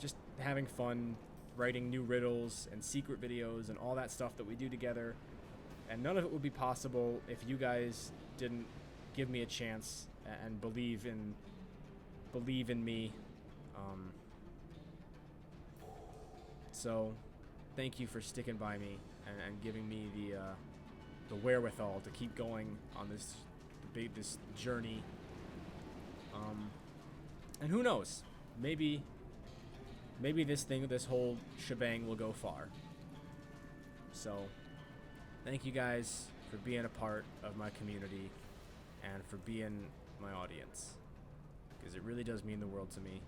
just having fun, writing new riddles and secret videos and all that stuff that we do together. And none of it would be possible if you guys didn't give me a chance and believe in me. So thank you for sticking by me and giving me the wherewithal to keep going on this journey. And who knows? Maybe this whole shebang will go far. So thank you guys for being a part of my community and for being my audience, because it really does mean the world to me.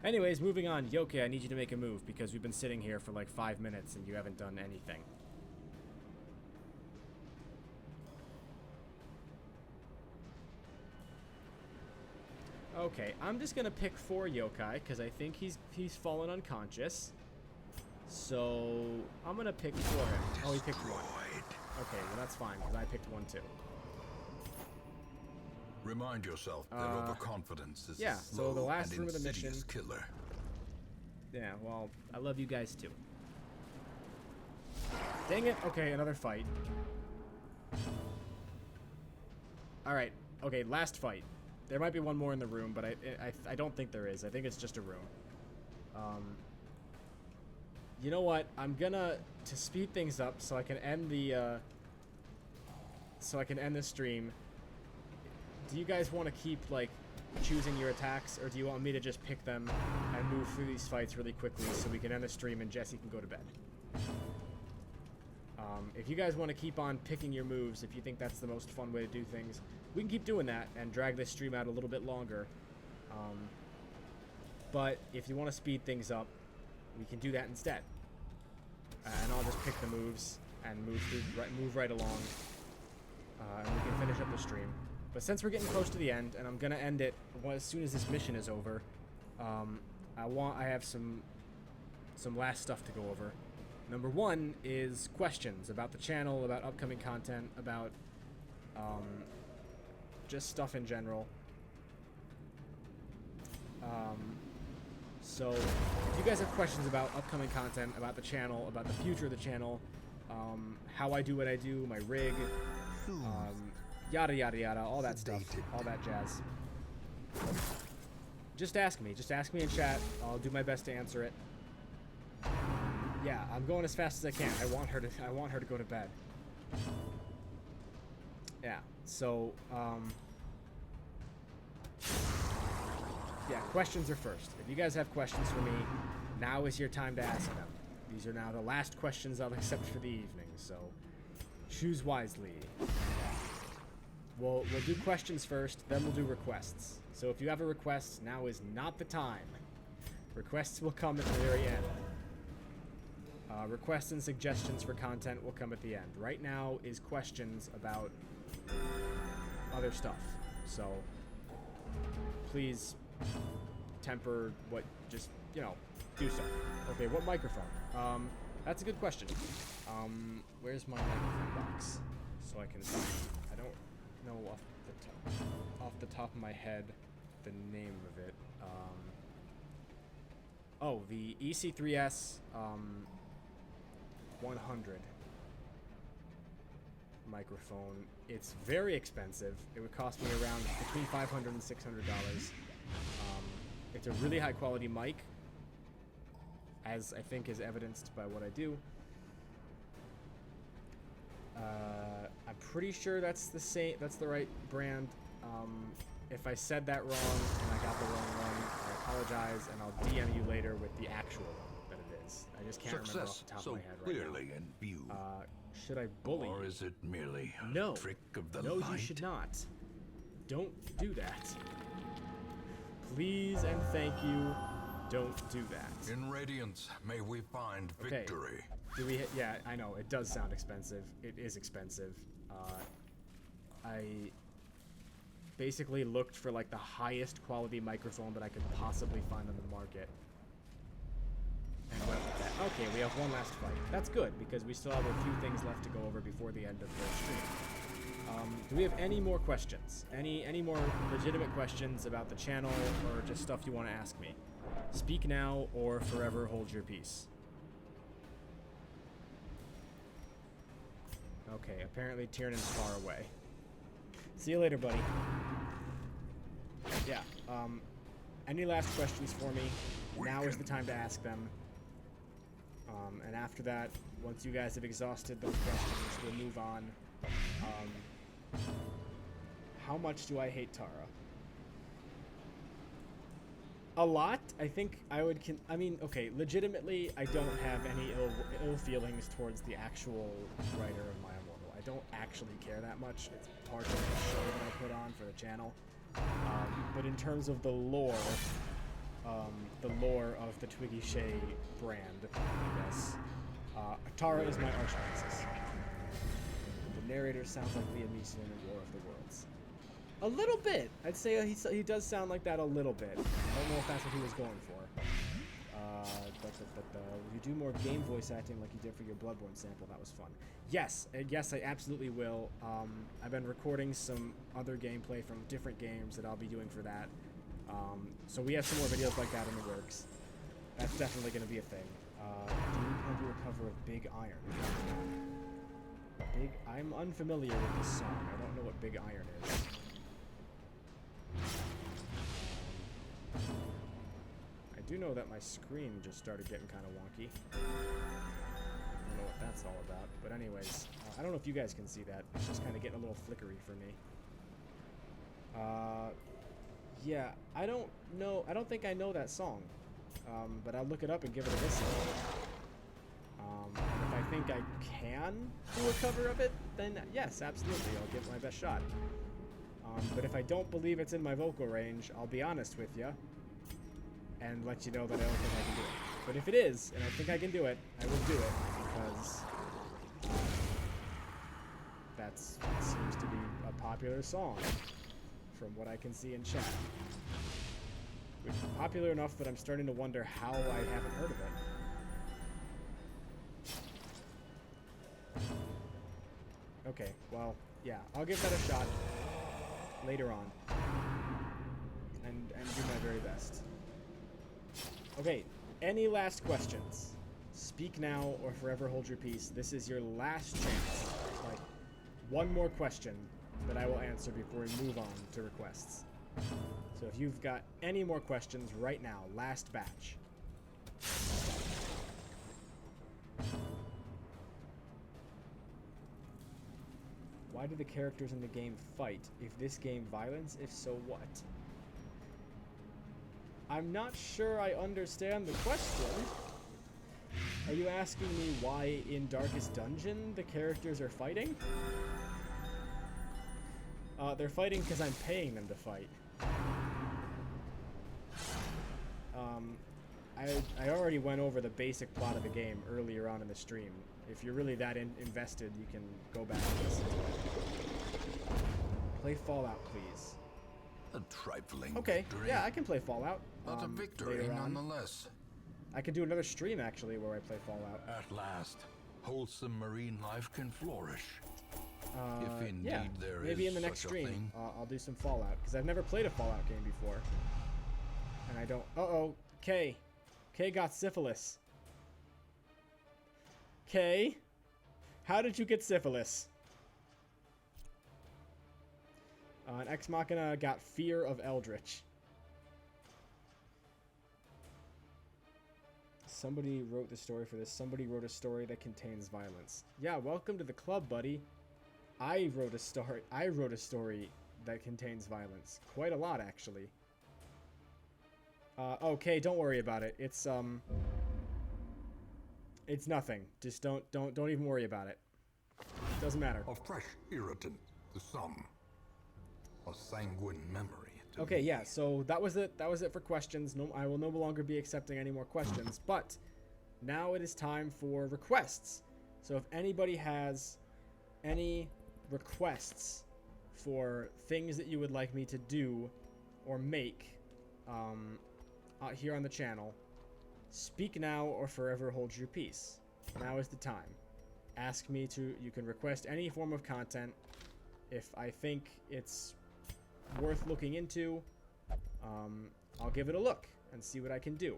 Anyways, moving on. Yoke, I need you to make a move because we've been sitting here for like 5 minutes and you haven't done anything. Okay, I'm just gonna pick 4 yokai because I think he's fallen unconscious. So I'm gonna pick 4 him. Oh, he picked 1. Okay, well that's fine because I picked 1 too. Remind yourself that overconfidence is yeah. So the last room of the mission. Killer. Yeah. Well, I love you guys too. Dang it. Okay, another fight. All right. Okay, last fight. There might be one more in the room, but I don't think there is. I think it's just a room. You know what? I'm gonna to speed things up so I can end the stream. Do you guys want to keep like choosing your attacks, or do you want me to just pick them and move through these fights really quickly so we can end the stream and Jesse can go to bed? If you guys want to keep on picking your moves, if you think that's the most fun way to do things, we can keep doing that and drag this stream out a little bit longer. But if you want to speed things up, we can do that instead. And I'll just pick the moves and move right along, and we can finish up the stream. But since we're getting close to the end, and I'm gonna end it as soon as this mission is over, I have some last stuff to go over. Number 1 is questions about the channel, about upcoming content, about just stuff in general. So if you guys have questions about upcoming content, about the channel, about the future of the channel, how I do what I do, my rig, yada yada yada, all that stuff, all that jazz. Just ask me in chat. I'll do my best to answer it. Yeah, I'm going as fast as I can. I want her to go to bed. Yeah. So yeah, questions are first. If you guys have questions for me, now is your time to ask them. These are now the last questions I'll accept for the evening, so choose wisely. We'll do questions first, then we'll do requests. So if you have a request, now is not the time. Requests will come at the very end. Requests and suggestions for content will come at the end. Right now is questions about other stuff. So please temper what, just, do stuff. Okay, what microphone? That's a good question. Where's my microphone box? So I can see. I don't know off the top of my head the name of it. Oh, the EC3S 100 microphone. It's very expensive. It would cost me around between $500 and $600. It's a really high quality mic, as I think is evidenced by what I do. I'm pretty sure that's the right brand. If I said that wrong and I got the wrong one, I apologize, and I'll DM you later with the actual one that it is. I just can't remember off the top of my head right now. Clearly in view. Should I bully or you? is it merely a No. trick of the No, light? you should not. Don't do that. Please and thank you, don't do that. In Radiance, may we find Okay. victory. Do we? Yeah, I know it does sound expensive. It is expensive. I basically looked for like the highest quality microphone that I could possibly find on the market. And went with that. Okay, we have one last fight. That's good because we still have a few things left to go over before the end of the stream. Do we have any more questions? Any more legitimate questions about the channel or just stuff you want to ask me? Speak now or forever hold your peace. Okay, apparently Tiernan's far away. See you later, buddy. Yeah, any last questions for me? Now is the time to ask them. And after that, once you guys have exhausted those questions, we'll move on. How much do I hate Tara? A lot. I think I would. I mean, okay. Legitimately, I don't have any ill feelings towards the actual writer of My Immortal. I don't actually care that much. It's part of the show that I put on for the channel. But in terms of the lore of the Twiggy Shei brand, I guess, Tara is my arch nemesis. The narrator sounds like Liam Neeson in War of the Worlds. A little bit. I'd say he does sound like that a little bit. I don't know if that's what he was going for. You do more game voice acting like you did for your Bloodborne sample. That was fun. Yes, I absolutely will. I've been recording some other gameplay from different games that I'll be doing for that. So we have some more videos like that in the works. That's definitely going to be a thing. Do you plan to do a cover of Big Iron? I'm unfamiliar with this song. I don't know what Big Iron is. I do know that my screen just started getting kind of wonky. I don't know what that's all about. But anyways, I don't know if you guys can see that. It's just kind of getting a little flickery for me. Yeah, I don't know. I don't think I know that song. But I'll look it up and give it a listen. If I think I can do a cover of it, then yes, absolutely, I'll give it my best shot. But if I don't believe it's in my vocal range, I'll be honest with you and let you know that I don't think I can do it. But if it is, and I think I can do it, I will do it, because that seems to be a popular song, from what I can see in chat. Which is popular enough that I'm starting to wonder how I haven't heard of it. Okay, well, yeah, I'll give that a shot later on. And do my very best. Okay, any last questions? Speak now or forever hold your peace. This is your last chance. Like, one more question that I will answer before we move on to requests. So if you've got any more questions right now, last batch. Why do the characters in the game fight? If this game violence, if so, what? I'm not sure I understand the question. Are you asking me why in Darkest Dungeon the characters are fighting? They're fighting because I'm paying them to fight. I already went over the basic plot of the game earlier on in the stream. If you're really that invested, you can go back and listen to it. Play Fallout, please. A trifling okay, victory. yeah, I can play Fallout. But a victory nonetheless. I could do another stream, actually, where I play Fallout. At last, wholesome marine life can flourish. If indeed yeah, there maybe is in the next such a stream, thing. I'll do some Fallout, because I've never played a Fallout game before. And I don't... Uh-oh, Kay. Kay got syphilis. Kay? How did you get syphilis? And Ex Machina got fear of Eldritch. Somebody wrote the story for this. Somebody wrote a story that contains violence. Yeah, welcome to the club, buddy. I wrote a story that contains violence. Quite a lot, actually. Okay, don't worry about it. It's nothing. Just don't even worry about it. Doesn't matter. A fresh irritant to some. A sanguine memory to Okay, me. yeah, so that was it. That was it for questions. No, I will no longer be accepting any more questions. But now it is time for requests. So if anybody has any requests for things that you would like me to do or make out here on the channel, speak now or forever hold your peace. Now is the time. Ask me to, you can request any form of content. If I think it's worth looking into, I'll give it a look and see what I can do.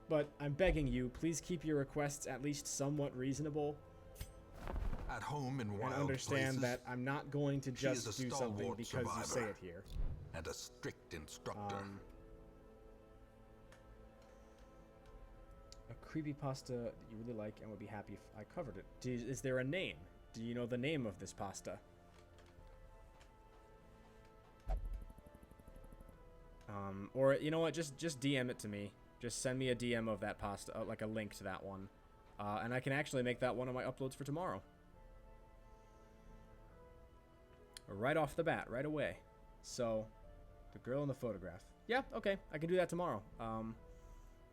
But I'm begging you, please keep your requests at least somewhat reasonable. At home in wild and understand places, that I'm not going to just is a do something stalwart because you say survivor. it here. and a strict instructor. A creepypasta that you really like and would be happy if I covered it. Is there a name? Do you know the name of this pasta? Or you know what? Just DM it to me. Just send me a DM of that pasta, like a link to that one, and I can actually make that one of my uploads for tomorrow. Right off the bat, right away. So, the girl in the photograph. Yeah, okay, I can do that tomorrow.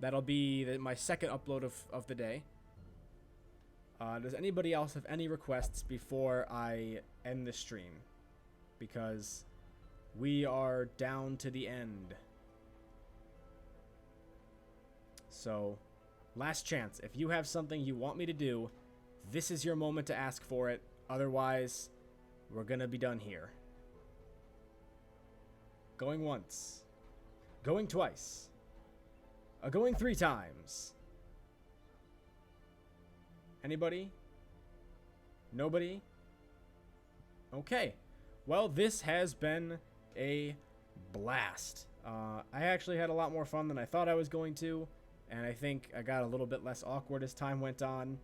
That'll be my second upload of the day. Does anybody else have any requests before I end the stream? Because we are down to the end. So, last chance. If you have something you want me to do, this is your moment to ask for it. Otherwise, we're gonna be done here. Going once. Going twice. Going 3 times. Anybody? Nobody? Okay. Well, this has been a blast. I actually had a lot more fun than I thought I was going to, and I think I got a little bit less awkward as time went on.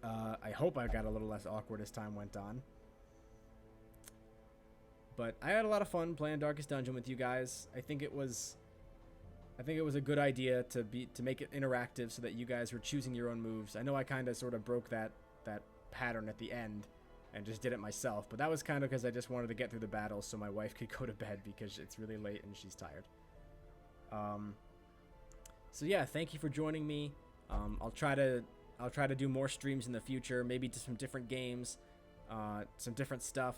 I hope I got a little less awkward as time went on. But I had a lot of fun playing Darkest Dungeon with you guys. I think it was a good idea to make it interactive so that you guys were choosing your own moves. I know I kind of sort of broke that pattern at the end and just did it myself, but that was kind of because I just wanted to get through the battle so my wife could go to bed because it's really late and she's tired. So yeah, thank you for joining me. I'll try to do more streams in the future, maybe to some different games, some different stuff.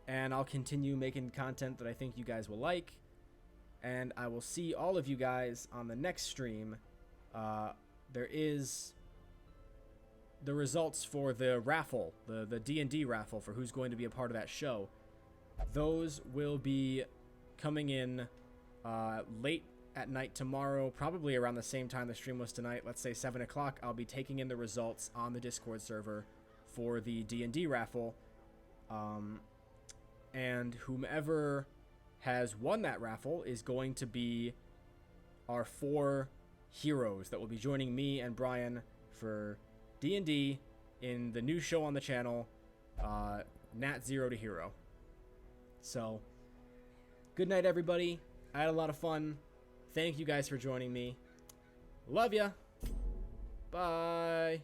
And I'll continue making content that I think you guys will like. And I will see all of you guys on the next stream. There is the results for the raffle, the D&D raffle for who's going to be a part of that show. Those will be coming in late at night tomorrow, probably around the same time the stream was tonight. Let's say 7 o'clock. I'll be taking in the results on the Discord server for the D&D raffle. And whomever has won that raffle is going to be our 4 heroes that will be joining me and Brian for D&D in the new show on the channel, Nat Zero to Hero. So, good night, everybody. I had a lot of fun. Thank you guys for joining me. Love ya. Bye.